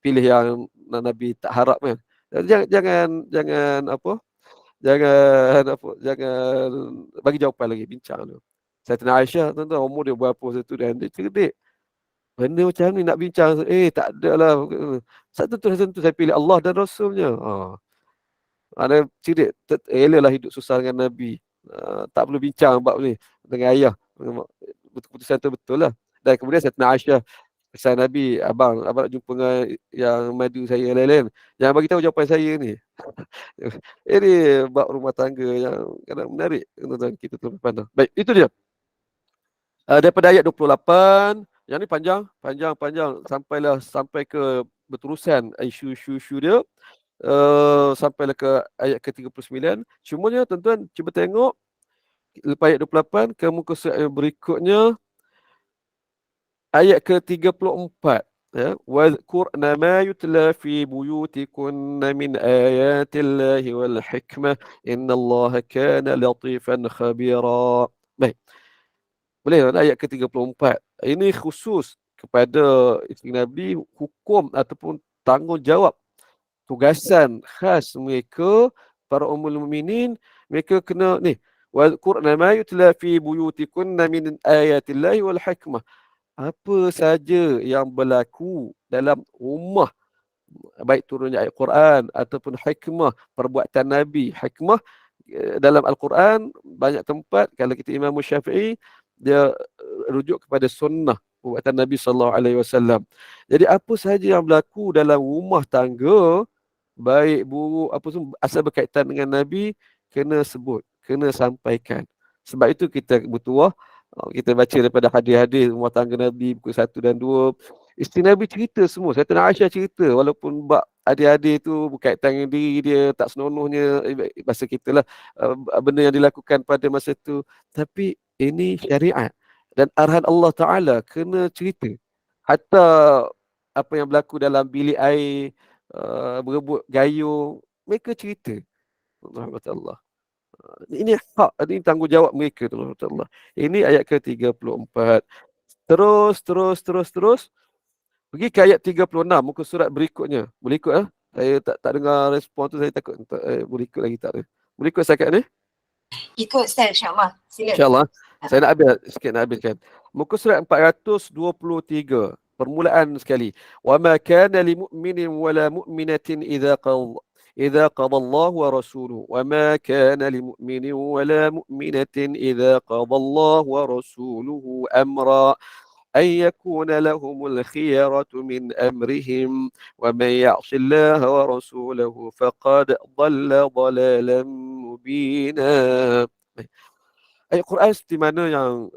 pilih yang Nabi tak harap kan. Jangan bagi jawapan lagi, bincang tu. Sayyidatina Aisyah, tuan-tuan, umur dia berapa satu dan dia cerdik. Benda macam ni nak bincang, tak ada lah. Satu saya pilih Allah dan Rasulnya. Ada cerdik, elalah hidup susah dengan Nabi. Tak perlu bincang bab ni dengan ayah. Keputusan tu betul lah. Dan kemudian Sayyidatina Aisyah, pesan Nabi, abang nak jumpa dengan yang madu saya lain-lain. Jangan bagi tahu jawapan saya ni. Ini bab rumah tangga yang kadang menarik. Kita terus pandang. Baik, itu dia. Daripada ayat 28, yang ni panjang. Sampai ke berterusan isu-isu dia. Sampailah ke ayat ke-39. Cumanya tuan-tuan cuba tengok lepas ayat 28 ke muka surat yang berikutnya. Ayat ke-34. ya, wadhkurna ma yutla fi buyutikunna min ayatillahi wal hikmah innallaha kana latifan khabira. Baik, boleh ayat ke-34. Ini khusus kepada isteri Nabi, hukum ataupun tanggungjawab, tugasan khas mereka para ummul mukminin. Mereka kena ni, wadhkurna ma yutla fi buyutikunna min ayatillahi wal hikmah. Apa saja yang berlaku dalam rumah, baik turunnya ayat Quran ataupun hikmah perbuatan Nabi. Hikmah dalam Al-Quran banyak tempat, kalau kita Imam Syafi'i, dia rujuk kepada sunnah perbuatan Nabi sallallahu alaihi wasallam. Jadi apa saja yang berlaku dalam rumah tangga, baik buruk apa semua asal berkaitan dengan Nabi, kena sebut, kena sampaikan. Sebab itu kita bertuah, kita baca daripada hadis-hadis rumah tangga Nabi buku 1 dan 2. Isteri Nabi cerita semua. Sayyidatina Aisyah cerita, walaupun bab adik-adik tu berkaitan dengan diri dia, tak senonohnya bahasa kita lah, benda yang dilakukan pada masa tu. Tapi ini syariat dan arahan Allah Ta'ala, kena cerita. Hatta apa yang berlaku dalam bilik air, berebut gayung, mereka cerita. Allah. Ini hak, ini tanggungjawab mereka. Allah. Ini ayat ke-34. Terus. Pergi ke ayat 36, muka surat berikutnya. Boleh ikut lah. Saya tak dengar respon tu, saya takut. Boleh ikut lagi tak? Boleh ikut setakat ni? Ikut Ustaz, insyaAllah. Sila. InsyaAllah. Saya nak habis sikit, nak habiskan. Muka surat 423. Permulaan sekali. Wa ma kana li mu'minin wa la mu'minatin idza qada Allah wa rasuluhu. Wa ma kana li mu'minin wa la mu'minatin idza qada Allah wa rasuluhu amra أن يكون لهم الخيرة من أمرهم ومن يعص الله ورسوله فقد ضل ضلالا مبينا. Ayat Quran seperti mana yang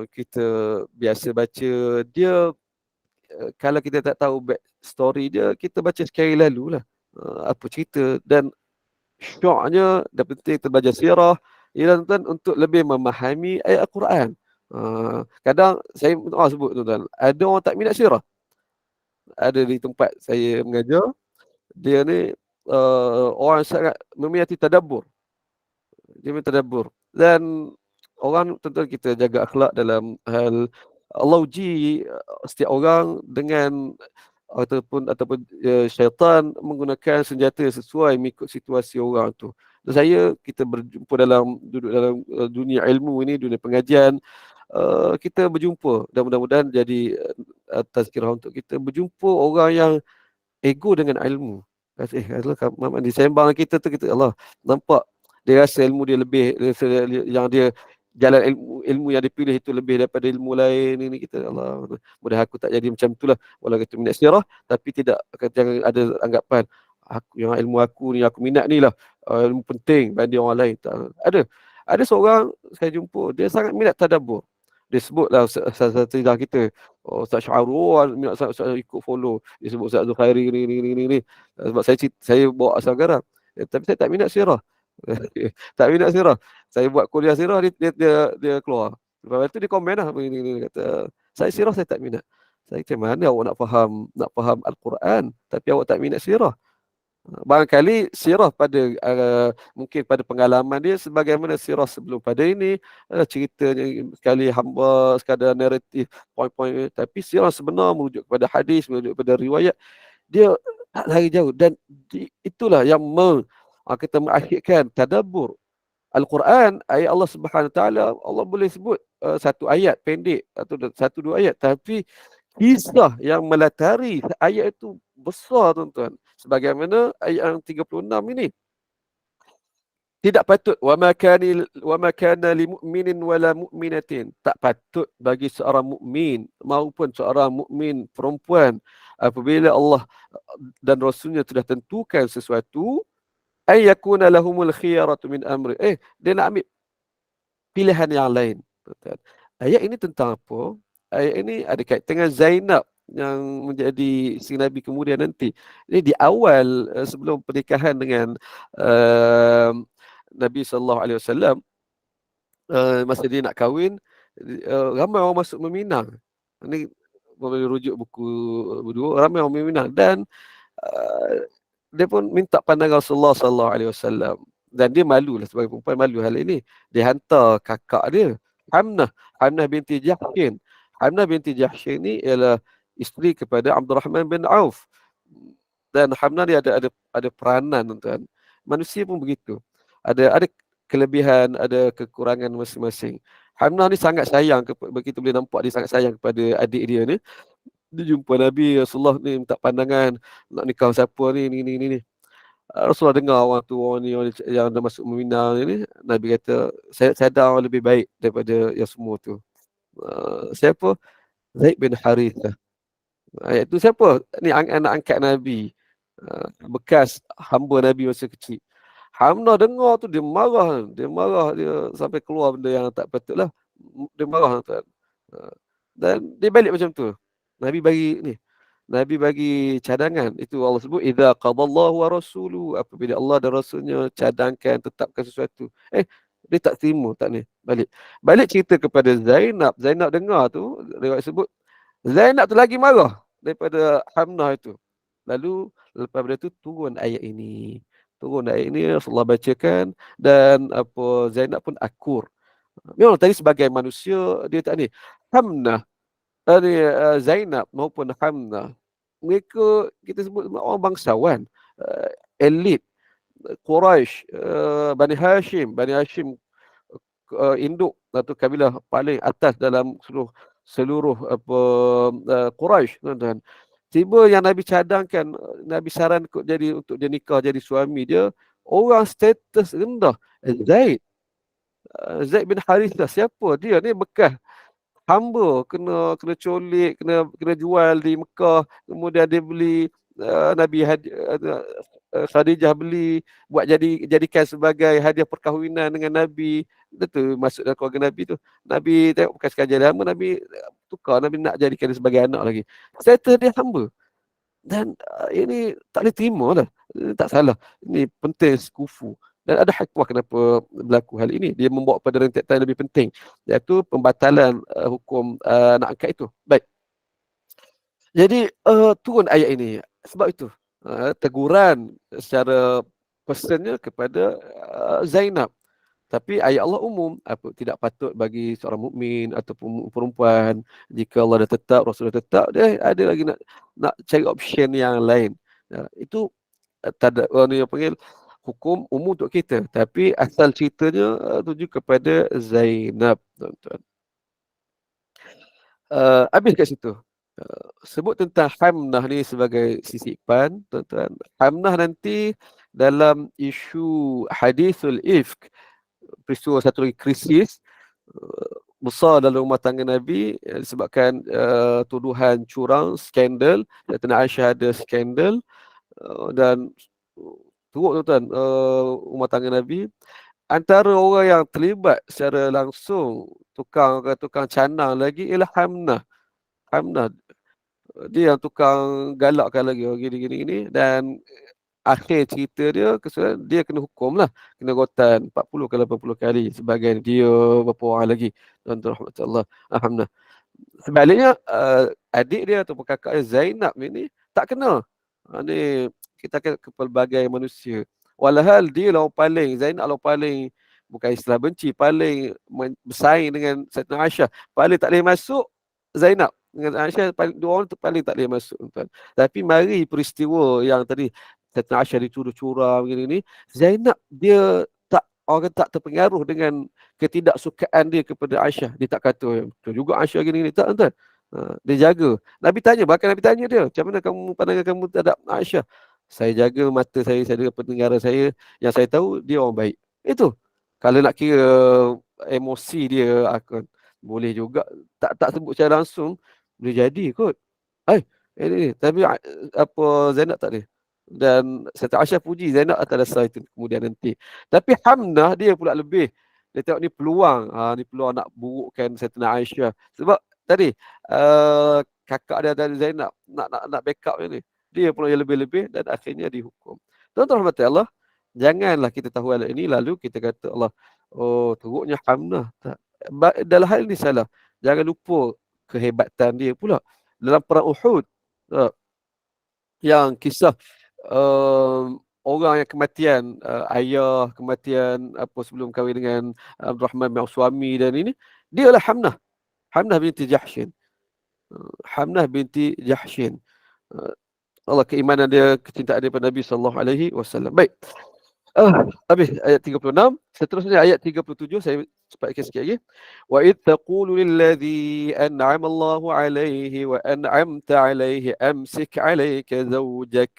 kita biasa baca, dia kalau kita tak tahu back story dia, kita baca sekali lalu lah apa cerita. Dan syoknya dan penting kita belajar sirah, ialah tuan, untuk lebih memahami ayat Al-Quran. Kadang saya sebut tuan, ada orang tak minat sirah. Ada di tempat saya mengajar, dia ni orang sangat meminati tadabbur. Dia minat tadabbur. Dan orang tentu kita jaga akhlak dalam hal Allah uji setiap orang dengan ataupun syaitan menggunakan senjata sesuai mengikut situasi orang tu. Dan kita berjumpa duduk dalam dunia ilmu ini, dunia pengajian, kita berjumpa dan mudah-mudahan jadi tazkirah untuk kita berjumpa orang yang ego dengan ilmu. Allah Muhammad di sembang kita tu, kita Allah nampak dia rasa ilmu dia lebih, yang dia jalan ilmu yang dipilih itu lebih daripada ilmu lain. Ini kita Allah, mudah aku tak jadi macam itulah. Walau kita minat sirah, tapi jangan ada anggapan yang ilmu aku ni, aku minat ni lah ilmu penting banding orang lain. Tak ada seorang saya jumpa, dia sangat minat tadabbur. Dia sebutlah salah satu kita, Ustaz Syarul minat Ustaz ikut follow. Dia sebut Ustaz Zulkhairi ni. Sebab saya bawa asal garam. Tapi saya tak minat sirah. Tak minat sirah. Saya buat kuliah sirah, dia keluar. Lepas tu dia komen lah, ini kata, saya sirah saya tak minat. Saya kata, mana awak nak faham Al-Quran tapi awak tak minat sirah? Barangkali sirah pada mungkin pada pengalaman dia sebagaimana sirah sebelum pada ini, ceritanya sekali hamba sekadar naratif poin-poin, tapi sirah sebenar merujuk kepada hadis, merujuk kepada riwayat. Dia tak lari jauh, dan itulah yang kita mengakhirkan tadabbur Al-Quran. Ayat Allah Subhanahu Wa Taala, Allah boleh sebut satu ayat pendek atau satu dua ayat, tapi kisah yang melatari ayat itu besar tuan-tuan. Sebagaimana ayat yang 36 ini. Tidak patut wa ma kana li mu'minin wala mu'minatin. Tak patut bagi seorang mukmin maupun seorang mukmin perempuan, apabila Allah dan Rasulnya telah tentukan sesuatu, ay yakuna lahumul khiyaratu min amri. Dia nak ambil pilihan yang lain. Ayat ini tentang apa? Ayat ini ada kaitan dengan Zainab yang menjadi isteri Nabi kemudian nanti. Ini di awal sebelum pernikahan dengan Nabi SAW, masa dia nak kahwin, ramai orang masuk meminang. Ini boleh rujuk buku berdua, ramai orang minang. Dan dia pun minta pandangan Rasulullah sallallahu alaihi wasallam. Dan dia malu lah, sebagai perempuan malu hal ini. Dia hantar kakak dia, Hamnah binti Jahshin. Hamnah binti Jahshin ni ialah isteri kepada Abdurrahman bin Auf. Dan Hamnah ni ada peranan, tuan. Manusia pun begitu. Ada kelebihan, ada kekurangan masing-masing. Hamnah ni sangat sayang, begitu boleh nampak dia sangat sayang kepada adik dia ni. Dia jumpa Nabi Rasulullah ni minta pandangan nak nikah siapa ni. Rasulullah dengar orang ni yang dah masuk meminang ni, Nabi kata, saya ada orang lebih baik daripada yang semua tu. Siapa? Zaid bin Harithah. Iaitu siapa? Ni anak angkat Nabi. Bekas hamba Nabi masa kecil. Hamnah dengar tu dia marah, dia sampai keluar benda yang tak patutlah. Dia marah, tuan. Dan dia balik macam tu. Nabi bagi cadangan. Itu Allah sebut, idza qadallahu wa rasuluhu, apabila Allah dan Rasulnya cadangkan, tetapkan sesuatu. Dia tak terima, tak ni. Balik cerita kepada Zainab. Zainab dengar tu, riwayat sebut, Zainab tu lagi marah daripada Hamnah itu. Lalu lepas pada tu turun ayat ini. Rasulullah bacakan, dan Zainab pun akur. Memang tadi sebagai manusia dia tak ni. Hamnah, Zainab maupun Hamnah, mereka kita sebut orang bangsawan, elit Quraisy, Bani Hashim induk atau kabilah paling atas dalam seluruh Quraisy, tuan-tuan. Tiba yang Nabi cadangkan, Nabi saran untuk dia nikah jadi suami dia, orang status rendah. Zaid bin Harithah, siapa dia ni? Bekas hamba, kena colik, kena jual di Mekah, kemudian dia beli, Nabi Khadijah beli, buat jadikan sebagai hadiah perkahwinan dengan Nabi. Itu masuk dalam keluarga Nabi tu. Nabi tengok bekas kajian lama, Nabi tukar, Nabi nak jadikan dia sebagai anak lagi. Status dia hamba. Dan ini tak boleh terima lah. Ini tak salah. Ini penting sekufu. Dan ada hikmah kenapa berlaku hal ini. Dia membawa pada rentetan lebih penting, iaitu pembatalan hukum nak angkat itu. Baik. Jadi turun ayat ini. Sebab itu teguran secara personal kepada Zainab. Tapi ayat Allah umum, tidak patut bagi seorang mukmin ataupun perempuan, jika Allah dah tetap, Rasul dah tetap, dia ada lagi nak cari option yang lain. Itu tak ada orang yang panggil hukum umum untuk kita. Tapi asal ceritanya tuju kepada Zainab, tuan-tuan. Habis kat situ. Sebut tentang Hamnah ni sebagai sisipan, tuan-tuan. Hamnah nanti dalam isu hadisul ifk, peristiwa satu lagi krisis besar dalam rumah tangga Nabi, disebabkan tuduhan curang, skandal. Datuk Aisyah ada skandal, dan teruk, tuan-tuan, rumah tangga Nabi. Antara orang yang terlibat secara langsung, tukang canang lagi, ialah Hamnah. Dia yang tukang galakkan lagi orang gini. Dan akhir cerita dia kena hukum lah, kena rotan 40 ke 80 kali sebagai dia berapa orang lagi, tuan-tuan rahmatullah. Alhamdulillah. Sebaliknya adik dia ataupun kakak dia Zainab ini tak kena. Ni kita akan ke pelbagai manusia. Walhal dia lah paling, Zainab lah paling, bukan istilah benci, paling bersaing dengan Sayyidina Aisyah. Paling tak boleh masuk Zainab dengan Aisyah, dua orang tu paling tak boleh masuk, tuan. Tapi mari peristiwa yang tadi Sayyidina Aisyah dituduh curang begini ni, Zainab dia orang tak terpengaruh dengan ketidaksukaan dia kepada Aisyah. Dia tak kata betul juga Aisyah gini tak, tuan. Dia jaga. Bahkan Nabi tanya dia, macam mana pandangan kamu terhadap Aisyah? Saya jaga mata saya jaga pendengaran saya, yang saya tahu dia orang baik. Itu. Kalau nak kira emosi dia akan boleh juga, tak sebut secara langsung, boleh jadi kot. Ini tapi Zainab tak ada. Dan Sayyidina Aisyah puji Zainab atas dasar itu kemudian nanti. Tapi Hamnah dia pula lebih. Dia tengok ni peluang. Ni peluang nak burukkan Sayyidina Aisyah. Sebab tadi kakak dia dari Zainab nak backup ni. Dia pula yang lebih-lebih dan akhirnya dihukum. Tuan-tuan rahmat Allah, janganlah kita tahu hal ini lalu kita kata Allah, teruknya Hamnah. Dalam hal ini salah. Jangan lupa kehebatan dia pula. dalam perang Uhud. Uh, yang kisah orang yang kematian, ayah kematian apa sebelum kahwin dengan Abdul Rahman bin suami dan ini, dia adalah Hamnah binti Jahshin. Hamnah binti Jahshin. Uh, Allah, keimanan dia, kecintaan dia pada Nabi sallallahu alaihi wasallam. Baik. Habis ayat 36. Seterusnya ayat 37, saya cepatkan sikit lagi. Wa id taqulu lilladzi an'ama Allahu alaihi wa an'amta alaihi amsik alayka zawjak.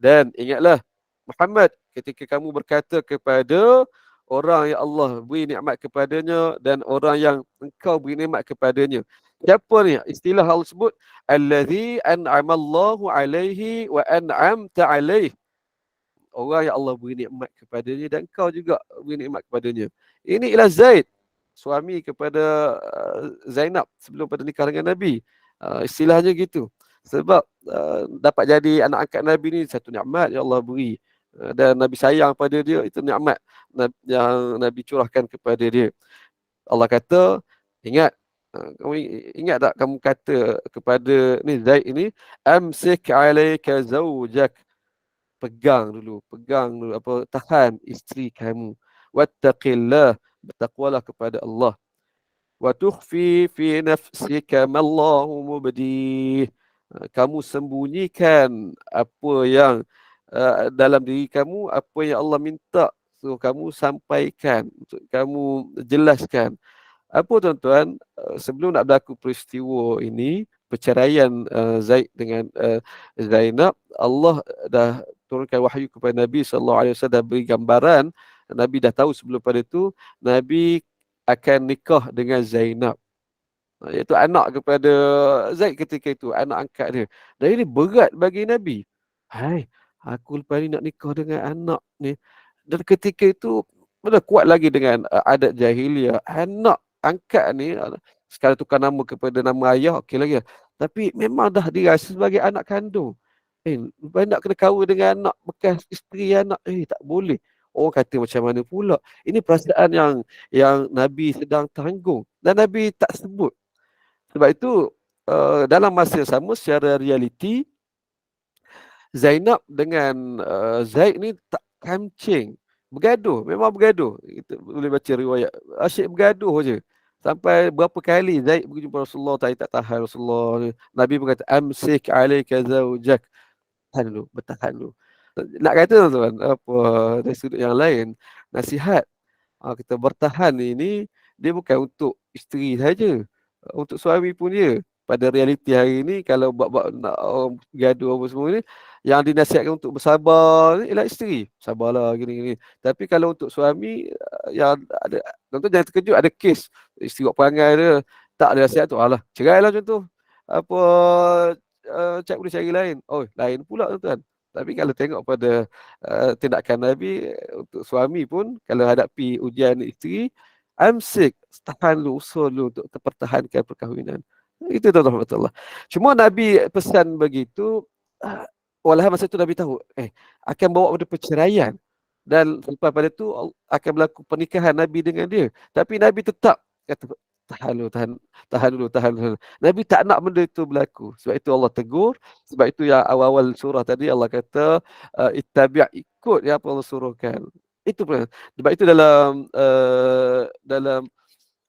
Dan ingatlah Muhammad, ketika kamu berkata kepada orang yang Allah beri nikmat kepadanya dan orang yang engkau beri nikmat kepadanya. Siapa ni? Istilah Allah sebut allazi an'ama Allahu alaihi wa an'amta alaihi. Orang yang Allah beri nikmat kepadanya dan kau juga beri nikmat kepadanya. Ini ialah Zaid, suami kepada Zainab sebelum pada nikah dengan Nabi. Istilahnya gitu. Sebab dapat jadi anak angkat Nabi ni satu nikmat yang Allah beri. Dan Nabi sayang pada dia, itu nikmat yang Nabi curahkan kepada dia. Allah kata, ingat, kamu ingat tak kamu kata kepada ni Zaid ini, amsik alayka zawjak, pegang dulu apa, tahan isteri kamu. Wattaqillah, bertakwalah kepada Allah. Wa tukhfi fi nafsika ma Allahu mubdih, kamu sembunyikan apa yang dalam diri kamu, apa yang Allah minta suruh kamu sampaikan, untuk kamu jelaskan. Apa tuan-tuan, sebelum nak berlaku peristiwa ini, perceraian Zaid dengan Zainab, Allah dah turunkan wahyu kepada Nabi SAW, dah beri gambaran. Nabi dah tahu sebelum pada itu Nabi akan nikah dengan Zainab, iaitu anak kepada Zaid ketika itu, anak angkat dia. Dan ini berat bagi Nabi. Hai, aku lepas ni nak nikah dengan anak ni. Dan ketika itu mana kuat lagi dengan adat jahiliah, anak angkat ni sekali tukar nama kepada nama ayah, okey lagi. Tapi memang dah dirasa sebagai anak kandung. Nak kena kahwin dengan anak bekas isteri anak, tak boleh. Orang kata macam mana pula? Ini perasaan yang Nabi sedang tanggung dan Nabi tak sebut. Sebab itu dalam masa yang sama, secara realiti Zainab dengan Zaid ni tak kancing, bergaduh, memang bergaduh. Kita boleh baca riwayat, asyik bergaduh je. Sampai berapa kali Zaid pergi jumpa Rasulullah, tak tahan Rasulullah. Nabi berkata, amsik alayka zawjak. Tahan dulu, bertahan dulu. Nak kata tuan, apa dari sudut yang lain, nasihat kita bertahan ini, dia bukan untuk isteri saja, untuk suami pun dia. Pada realiti hari ini, kalau buat nak gaduh apa semua ni, yang dinasihatkan untuk bersabar ni ialah isteri. Sabarlah gini-gini. Tapi kalau untuk suami, yang ada, contoh jangan terkejut, ada kes isteri buat perangai dia, tak ada nasihat tu, alah, cerailah contoh. Apa, cak boleh cari lain. Oh, lain pula tuan-tuan. Tapi kalau tengok pada tindakan Nabi, untuk suami pun kalau hadapi ujian isteri, amsik, tahan dulu, usul dulu untuk terpertahankan perkahwinan. Itu tuan-tuan rahmatullah. Cuma Nabi pesan begitu, walaupun masa itu Nabi tahu akan bawa pada perceraian, dan lepas pada itu akan berlaku pernikahan Nabi dengan dia. Tapi Nabi tetap kata, tahan dulu. Nabi tak nak benda itu berlaku. Sebab itu Allah tegur. Sebab itu yang awal-awal surah tadi Allah kata, ittabi', ikut yang apa Allah suruhkan. Itu pun. Sebab itu dalam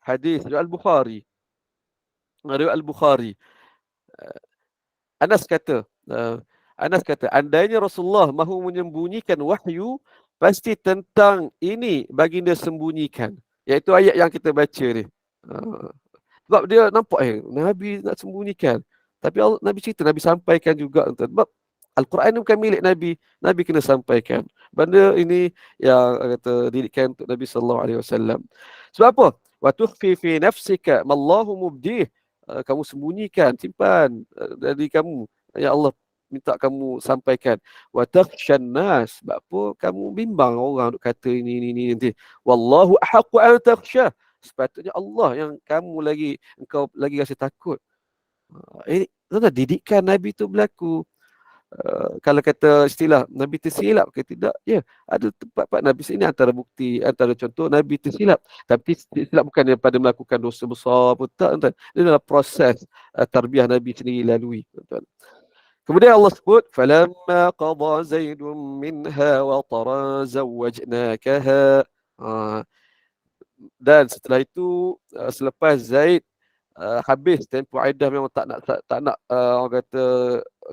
hadis riwayat Al-Bukhari, Anas kata, andainya Rasulullah mahu menyembunyikan wahyu, pasti tentang ini baginda sembunyikan. Iaitu ayat yang kita baca ni. Sebab dia nampak Nabi nak sembunyikan. Tapi Nabi cerita, Nabi sampaikan juga. Sebab Al-Quran ni bukan milik Nabi. Nabi kena sampaikan. Benda ini yang kata didikan untuk Nabi SAW. Sebab apa? Wa tukhfi fi nafsika ma Allahu mubdih. Kamu sembunyikan, simpan dari kamu yang Allah minta kamu sampaikan. Wa takhshan nas. Sebab apa? Kamu bimbang orang duk kata ini nanti. Wallahu ahaqqu an takhsha. Sepatutnya Allah yang engkau lagi rasa takut. Ini didikan Nabi tu berlaku. kalau kata istilah Nabi tersilap ke tidak, ya, ada tempat Nabi ini antara bukti, antara contoh Nabi tersilap. Tapi tersilap bukan daripada melakukan dosa besar pun tak, tuan. Dia adalah proses tarbiyah Nabi sendiri lalui, tuan. Kemudian Allah sebut falamma qada zaidun minha wa tara zawwajnakaha. Dan setelah itu selepas Zaid habis tempoh iddah, memang tak nak orang kata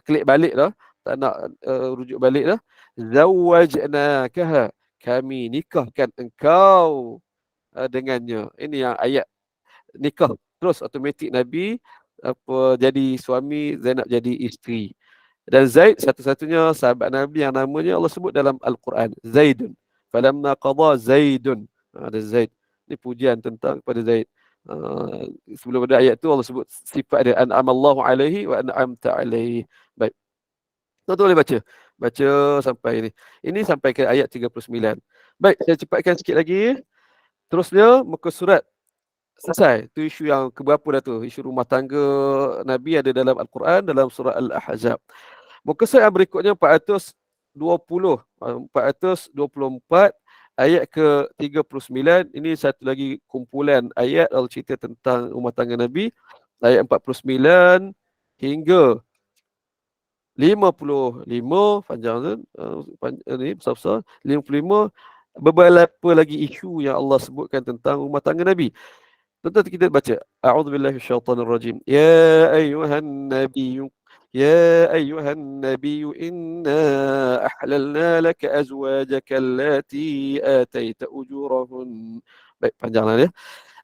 klik balik dah, tak nak rujuk balik dah. Zawwajnakaha, kami nikahkan engkau dengannya. Ini yang ayat nikah. Terus automatik Nabi jadi suami, Zainab jadi isteri. Dan Zaid satu-satunya sahabat Nabi yang namanya Allah sebut dalam Al-Quran, Zaidun. Falamma qada Zaidun. Ada Zaid. Ini pujian tentang kepada Zaid. Sebelum ada ayat tu Allah sebut sifat dia, an'amallahu alaihi wa an'amta alaihi. Baik. Tuan-tuan boleh baca. Baca sampai ini. Ini sampai ke ayat 39. Baik, saya cepatkan sikit lagi. Terusnya muka surat selesai. Itu isu yang keberapa dah tu? Isu rumah tangga Nabi ada dalam Al-Quran, dalam surah Al-Ahzab. Muka surat yang berikutnya 424 ayat ke-39. Ini satu lagi kumpulan ayat Allah cerita tentang rumah tangga Nabi. Ayat 49 hingga 55, panjang tu, ni besar-besar. 55, beberapa lagi isu yang Allah sebutkan tentang rumah tangga Nabi. Tuan-tuan kita baca. A'udzubillahi minasyaitonirrajim. Ya ayyuhan nabiyyu يا أيها النبي إنا أحللنا لك أزواجك اللاتي آتيت أجورهن. Baik, panjanglah ya.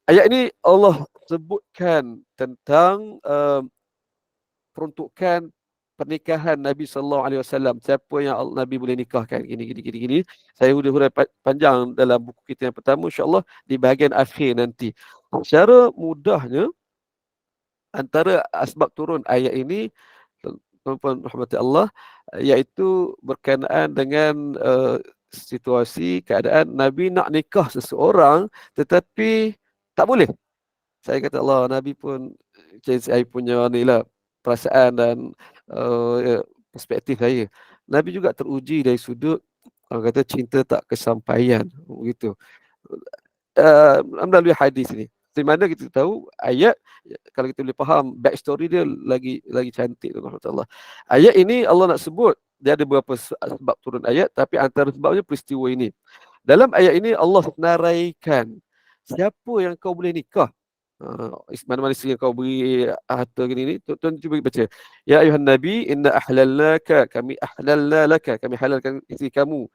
Ayat ini Allah sebutkan tentang peruntukan pernikahan Nabi SAW. Siapa yang Nabi boleh nikahkan, gini. Saya hurai panjang dalam buku kita yang pertama, insya-Allah di bahagian akhir nanti. Secara mudahnya, antara asbab turun ayat ini, tuan-tuan rahmati Allah, iaitu berkenaan dengan situasi keadaan Nabi nak nikah seseorang tetapi tak boleh. Saya kata Allah, Nabi pun saya punya ni lah perasaan dan perspektif saya. Nabi juga teruji dari sudut orang kata cinta tak kesampaian, begitu. Melalui hadis ni, di mana kita tahu ayat, kalau kita boleh faham backstory dia lagi cantik, Allah. Ayat ini Allah nak sebut dia ada beberapa sebab turun ayat, tapi antara sebabnya peristiwa ini. Dalam ayat ini Allah senaraikan siapa yang kau boleh nikah. Mana-mana isteri yang kau beri harta gini ni, tuan cuba baca. Ya ayuhan nabi inna ahlalnaka, kami ahlalna laka, kami halalkan isteri kamu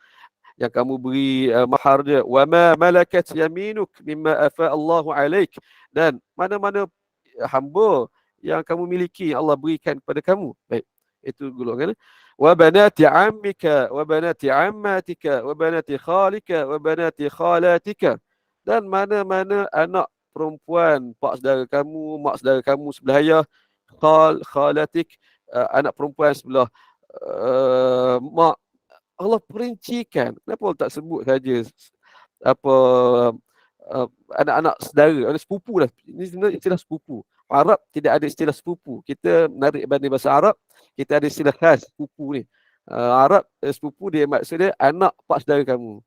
yang kamu beri mahar dia. Wa ma malakat yaminuk mimma afa Allahu alaik, dan mana-mana hamba yang kamu miliki yang Allah berikan kepada kamu. Baik, itu golongan. Wa banati ammika wa banati ammatika wa banati khalika wa banati khalatika, dan mana-mana anak perempuan pak saudara kamu, mak saudara kamu sebelah ayah, khalatik, anak perempuan sebelah mak. Allah perincikan. Kenapa Allah tak sebut saja apa anak-anak saudara, anak sepupu lah. Ini sebenarnya istilah sepupu. Arab tidak ada istilah sepupu. Kita menarik banding bahasa Arab, kita ada istilah khas sepupu ni. Arab sepupu dia maksudnya anak pak saudara kamu.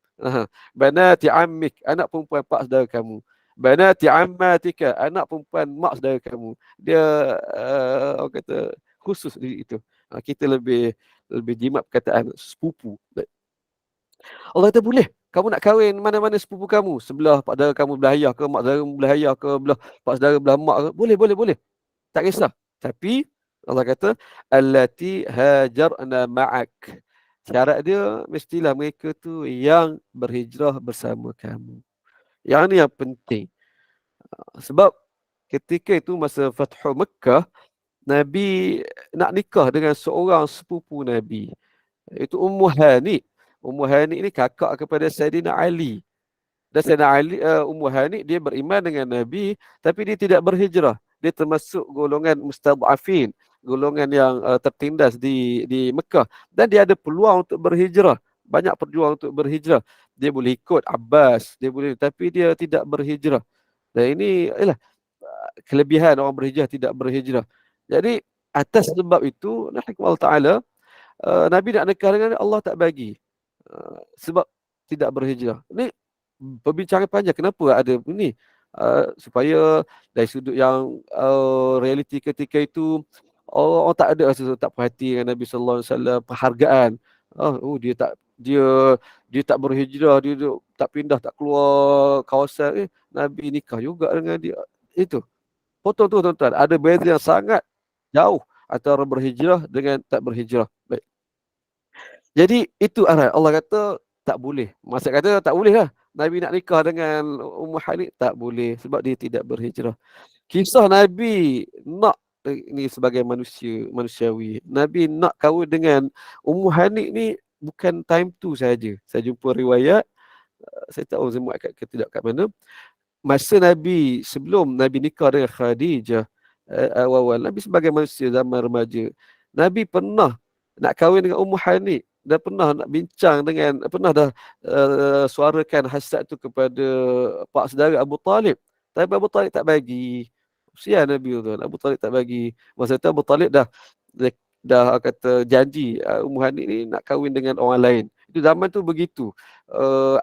Banati ammik, anak perempuan pak saudara kamu. Banati ammatika, anak perempuan mak saudara kamu. Dia orang kata khusus di itu. Kita lebih jimat perkataan sepupu. Allah kata boleh. Kamu nak kahwin mana-mana sepupu kamu, sebelah pak saudara kamu belah ayah ke, mak saudara belah ayah ke, belah pak saudara belah mak ke, boleh. Tak kisah. Tapi Allah kata allati hajarna ma'ak. Syarat dia mestilah mereka tu yang berhijrah bersama kamu. Yang ni yang penting. Sebab ketika itu masa Fathu Mekah, Nabi nak nikah dengan seorang sepupu Nabi. Itu Ummu Hani. Ummu Hani ini kakak kepada Sayyidina Ali. Dan Sayyidina Ali, Ummu Hani dia beriman dengan Nabi, tapi dia tidak berhijrah. Dia termasuk golongan mustad'afin, golongan yang tertindas di Mekah. Dan dia ada peluang untuk berhijrah. Banyak perjuangan untuk berhijrah. Dia boleh ikut Abbas, dia boleh, tapi dia tidak berhijrah. Dan ini ialah kelebihan orang berhijrah tidak berhijrah. Jadi atas sebab itu, Allah Ta'ala Nabi nak nikah dengan dia, Allah tak bagi. Sebab tidak berhijrah. Ni perbincangan panjang. Kenapa ada ni? Supaya dari sudut yang realiti ketika itu, orang tak ada rasa tak perhati dengan Nabi sallallahu alaihi wasallam, penghargaan. Dia tak berhijrah, dia tak pindah, tak keluar kawasan. Nabi nikah juga dengan dia. Itu. Potong tu tuan-tuan. Ada beza yang sangat jauh antara berhijrah dengan tak berhijrah. Baik. Jadi itu arah. Allah kata tak boleh. Maksud kata tak boleh lah. Nabi nak nikah dengan Ummu Hani tak boleh sebab dia tidak berhijrah. Kisah Nabi nak ni sebagai manusiawi. Nabi nak kahwin dengan Ummu Hani ni bukan time tu saja. Saya jumpa riwayat, saya tahu saya muat kat tidak kat mana. Masa Nabi sebelum Nabi nikah dengan Khadijah, awal-awal Nabi sebagai manusia zaman remaja, Nabi pernah nak kahwin dengan Ummu Hani dan pernah nak bincang dengan, pernah dah suarakan hasrat tu kepada pak saudara Abu Talib. Tapi Abu Talib tak bagi. Usia Nabi tu, Abu Talib tak bagi. Masa tu Abu Talib dah kata janji Ummu Hani ni nak kahwin dengan orang lain. Itu zaman tu begitu.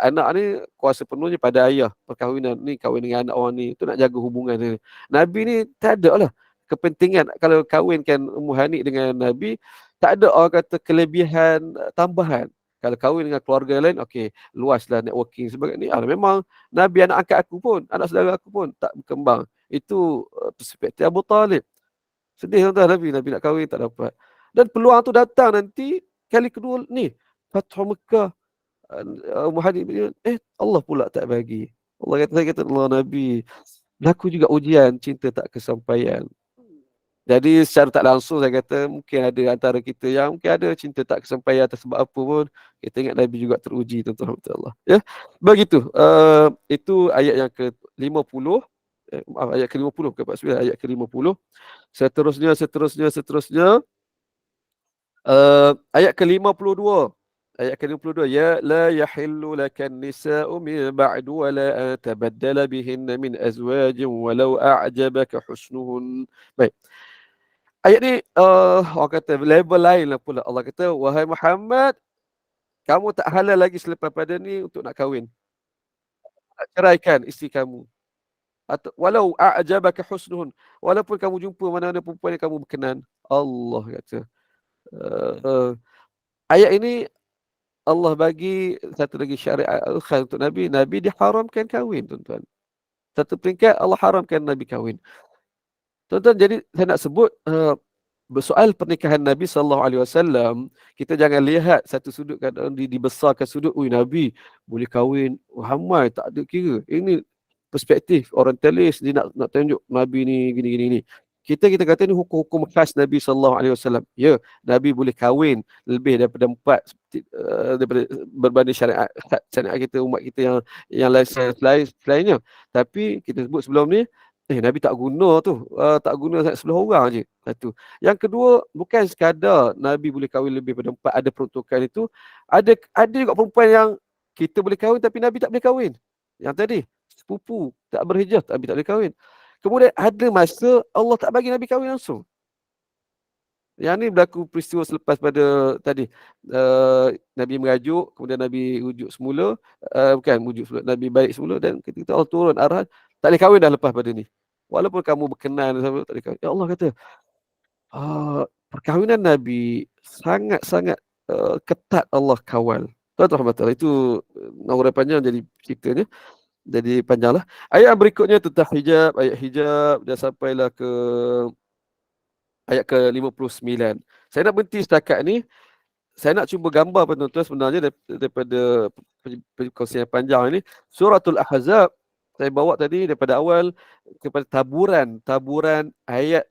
Anak ni kuasa penuhnya pada ayah. Perkahwinan ni kahwin dengan anak orang ni, tu nak jaga hubungan dia. Nabi ni tak ada lah kepentingan kalau kahwinkan Ummu Hani dengan Nabi, tak ada orang kata kelebihan tambahan. Kalau kahwin dengan keluarga lain, okey, luaslah networking sebagainya. Memang Nabi anak angkat aku pun, anak saudara aku pun tak berkembang. Itu perspektif Abu Talib. Sedih tuan-tuan, Nabi nak kahwin tak dapat. Dan peluang tu datang nanti kali kedua ni, Fathu Mekah. Ummu Hani Allah pula tak bagi. Allah kata Allah Nabi, berlaku juga ujian cinta tak kesampaian. Jadi secara tak langsung saya kata mungkin ada antara kita yang mungkin ada cinta tak kesampaian atas sebab apa pun, kita ingat Nabi juga teruji tuan-tuan. Ya. Begitu. Itu ayat yang ke-50. Ayat ke-50 bukan 49, ayat ke-50. Seterusnya. Ayat ke-52. Ayat ke-52, ya la yahillu lakan nisa'u min ba'du wa la an tabaddala bihinna min azwajin walau a'jabaka husnuhun. Baik. Ayat ni orang kata level lain lah pula. Allah kata, wahai Muhammad, kamu tak halal lagi selepas pada ni untuk nak kahwin. Ceraikan isteri kamu. Atau walau a'jabaka husnuhun, walaupun kamu jumpa mana-mana perempuan yang kamu berkenan. Allah kata. Ayat ini Allah bagi satu lagi syariat khas untuk Nabi. Nabi diharamkan kahwin, tuan-tuan. Satu peringkat Allah haramkan Nabi kahwin. Tuan-tuan, jadi saya nak sebut bersoal pernikahan Nabi SAW, kita jangan lihat satu sudut kan dibesarkan sudut, Nabi boleh kahwin, ramai tak ada kira. Ini perspektif orientalis, dia nak tunjuk Nabi ni gini. Kita kata ni hukum-hukum khas Nabi SAW. Ya, Nabi boleh kahwin lebih daripada 4 daripada berbanding syariat kita, umat kita yang lainnya. Tapi kita sebut sebelum ni, Nabi tak guna tu, tak guna 10 orang je. Satu. Yang kedua, bukan sekadar Nabi boleh kahwin lebih daripada 4, ada peruntukan itu. Ada juga perempuan yang kita boleh kahwin tapi Nabi tak boleh kahwin. Yang tadi, sepupu tak berhijrah, Nabi tak boleh kahwin. Kemudian ada masa Allah tak bagi Nabi kahwin langsung. Yang ni berlaku peristiwa selepas pada tadi. Nabi merajuk, kemudian Nabi rujuk semula. Bukan rujuk semula, Nabi baik semula. Dan ketika Allah turun arahan, tak boleh kahwin dah lepas pada ni. Walaupun kamu berkenan, tak boleh kahwin. Ya Allah kata, perkahwinan Nabi sangat-sangat ketat Allah kawal. Tuan-tuan, itu orang panjang jadi ceritanya. Jadi panjanglah. Ayat berikutnya tentang hijab, ayat hijab dan sampailah ke ayat ke-59. Saya nak berhenti setakat ni. Saya nak cuba gambar penonton sebenarnya daripada perkongsian panjang ini. Suratul Ahzab saya bawa tadi daripada awal kepada taburan ayat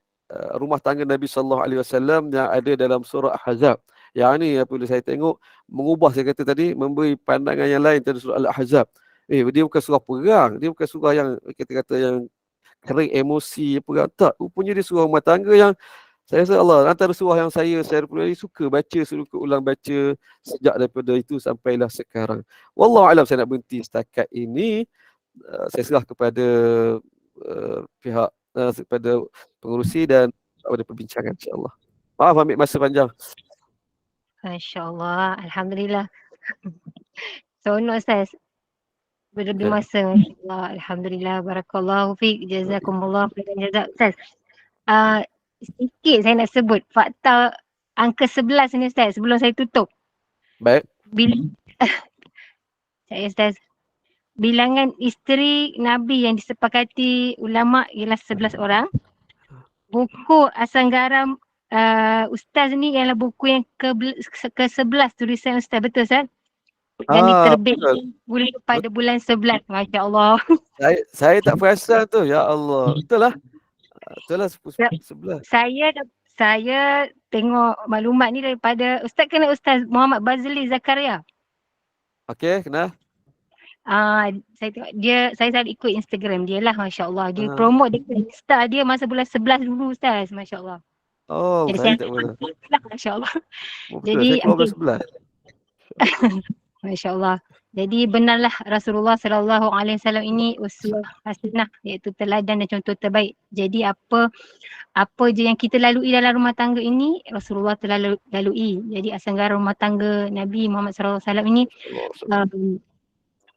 rumah tangga Nabi sallallahu alaihi wasallam yang ada dalam surah Ahzab. Yang ni apabila saya tengok mengubah, saya kata tadi, memberi pandangan yang lain tentang surah Al-Ahzab. Dia bukan surah perang, dia bukan surah yang kita kata yang kering emosi perang. Tak, rupanya dia surah rumah tangga yang saya rasa Allah antara surah yang saya pribadi suka baca, suka ulang baca sejak daripada itu sampailah sekarang. Wallahu alam, saya nak berhenti setakat ini. Saya serah kepada pihak kepada pengurusi dan pada perbincangan, insya-Allah. Maaf ambil masa panjang. Masya Allah. Alhamdulillah. Seronok Ustaz. Berlebih masa. Masya Allah. Alhamdulillah. Barakallahu fiq. Jazakumullah khairan jazak. Ustaz. Uh, Sikit saya nak sebut fakta angka 11 ni Ustaz sebelum saya tutup. Baik. Saya Ustaz. Bilangan isteri Nabi yang disepakati ulama ialah 11 orang. Buku asal garam Ustaz ni ialah buku yang ke-11 tulisan Ustaz. Betul Ustaz? Yang diterbit pada bulan 11. Masya Allah. Saya tak perasan tu. Ya Allah. Betul lah. Betul lah 11. Saya tengok maklumat ni daripada Ustaz kenal Ustaz Muhammad Bazli Zakaria. Okey, kenal. Saya tengok dia, saya selalu ikut Instagram dia lah, Masya Allah. Dia promote dekat Insta dia masa bulan 11 dulu Ustaz, Masya Allah. Oh, jadi saya tak pernah. Masya Allah. Betul, Jadi saya keluar bulan 11. Masya Allah. Jadi benarlah Rasulullah SAW ini uswah hasanah, iaitu teladan dan contoh terbaik. Jadi apa je yang kita lalui dalam rumah tangga ini, Rasulullah telah lalui. Jadi asal rumah tangga Nabi Muhammad SAW ini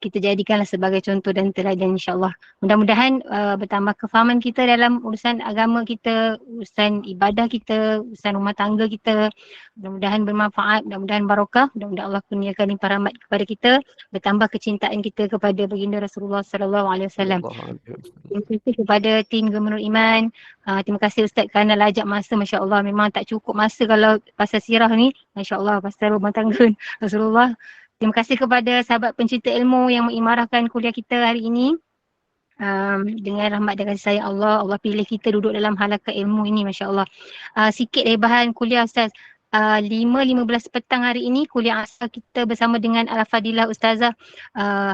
kita jadikanlah sebagai contoh dan teladan insyaAllah. Mudah-mudahan bertambah kefahaman kita dalam urusan agama kita, urusan ibadah kita, urusan rumah tangga kita. Mudah-mudahan bermanfaat, mudah-mudahan barakah, mudah-mudahan Allah kurniakan limpah rahmat kepada kita, bertambah kecintaan kita kepada baginda Rasulullah SAW. Terima kasih kepada tim Gemenur Iman. Terima kasih Ustaz kerana lajak masa, Masya Allah. Memang tak cukup masa kalau pasal sirah ni, Masya Allah, pasal rumah tangga Rasulullah. Terima kasih kepada sahabat pencinta ilmu yang mengimarahkan kuliah kita hari ini. Dengan rahmat dan kasih sayang Allah, Allah pilih kita duduk dalam halaqah ilmu ini, Masya Allah. Sikit rebahan kuliah Ustaz. 5.15 petang hari ini kuliah asal kita bersama dengan Al-Fadilah Ustazah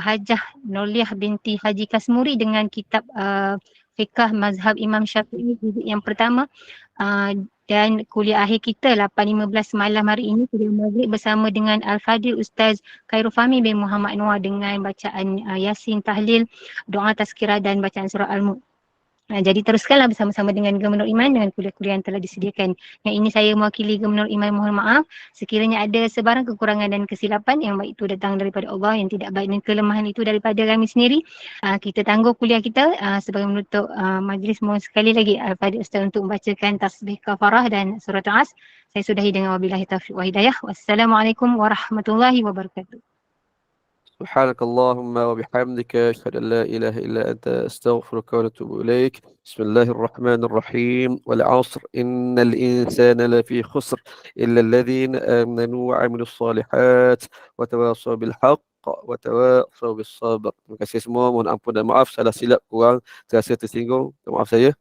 Hajah Nurliah binti Haji Kasmuri dengan kitab Fiqh Mazhab Imam Syafi'i juzuk yang pertama. Dan kuliah akhir kita 8.15 malam hari ini kuliah maghrib bersama dengan Al-Fadil Ustaz Khairul Fahmi bin Muhammad Noor dengan bacaan Yasin, tahlil, doa tazkirah dan bacaan surah Al-Mulk. Jadi teruskanlah bersama-sama dengan Gemenur Iman dengan kuliah-kuliah yang telah disediakan. Yang ini saya mewakili Gemenur Iman mohon maaf sekiranya ada sebarang kekurangan dan kesilapan, yang baik itu datang daripada Allah, yang tidak baik dan kelemahan itu daripada kami sendiri. Kita tangguh kuliah kita sebagai menutup majlis. Mohon sekali lagi pada Ustaz untuk membacakan tasbih kafarah dan surah As. Saya sudahi dengan wabillahi taufiq wa hidayah. Wassalamualaikum warahmatullahi wabarakatuh. سبحانك اللهم وبحمدك أشهد أن لا إله إلا أنت أستغفرك وأتوب إليك. بسم الله الرحمن الرحيم والعصر إن الإنسان لفي خسر إلا الذين آمنوا وعملوا الصالحات وتواصوا بالحق وتواصوا بالصبر. Terima kasih semua, mohon ampun dan maaf salah silap kurang terasa tersinggung. Maaf saya.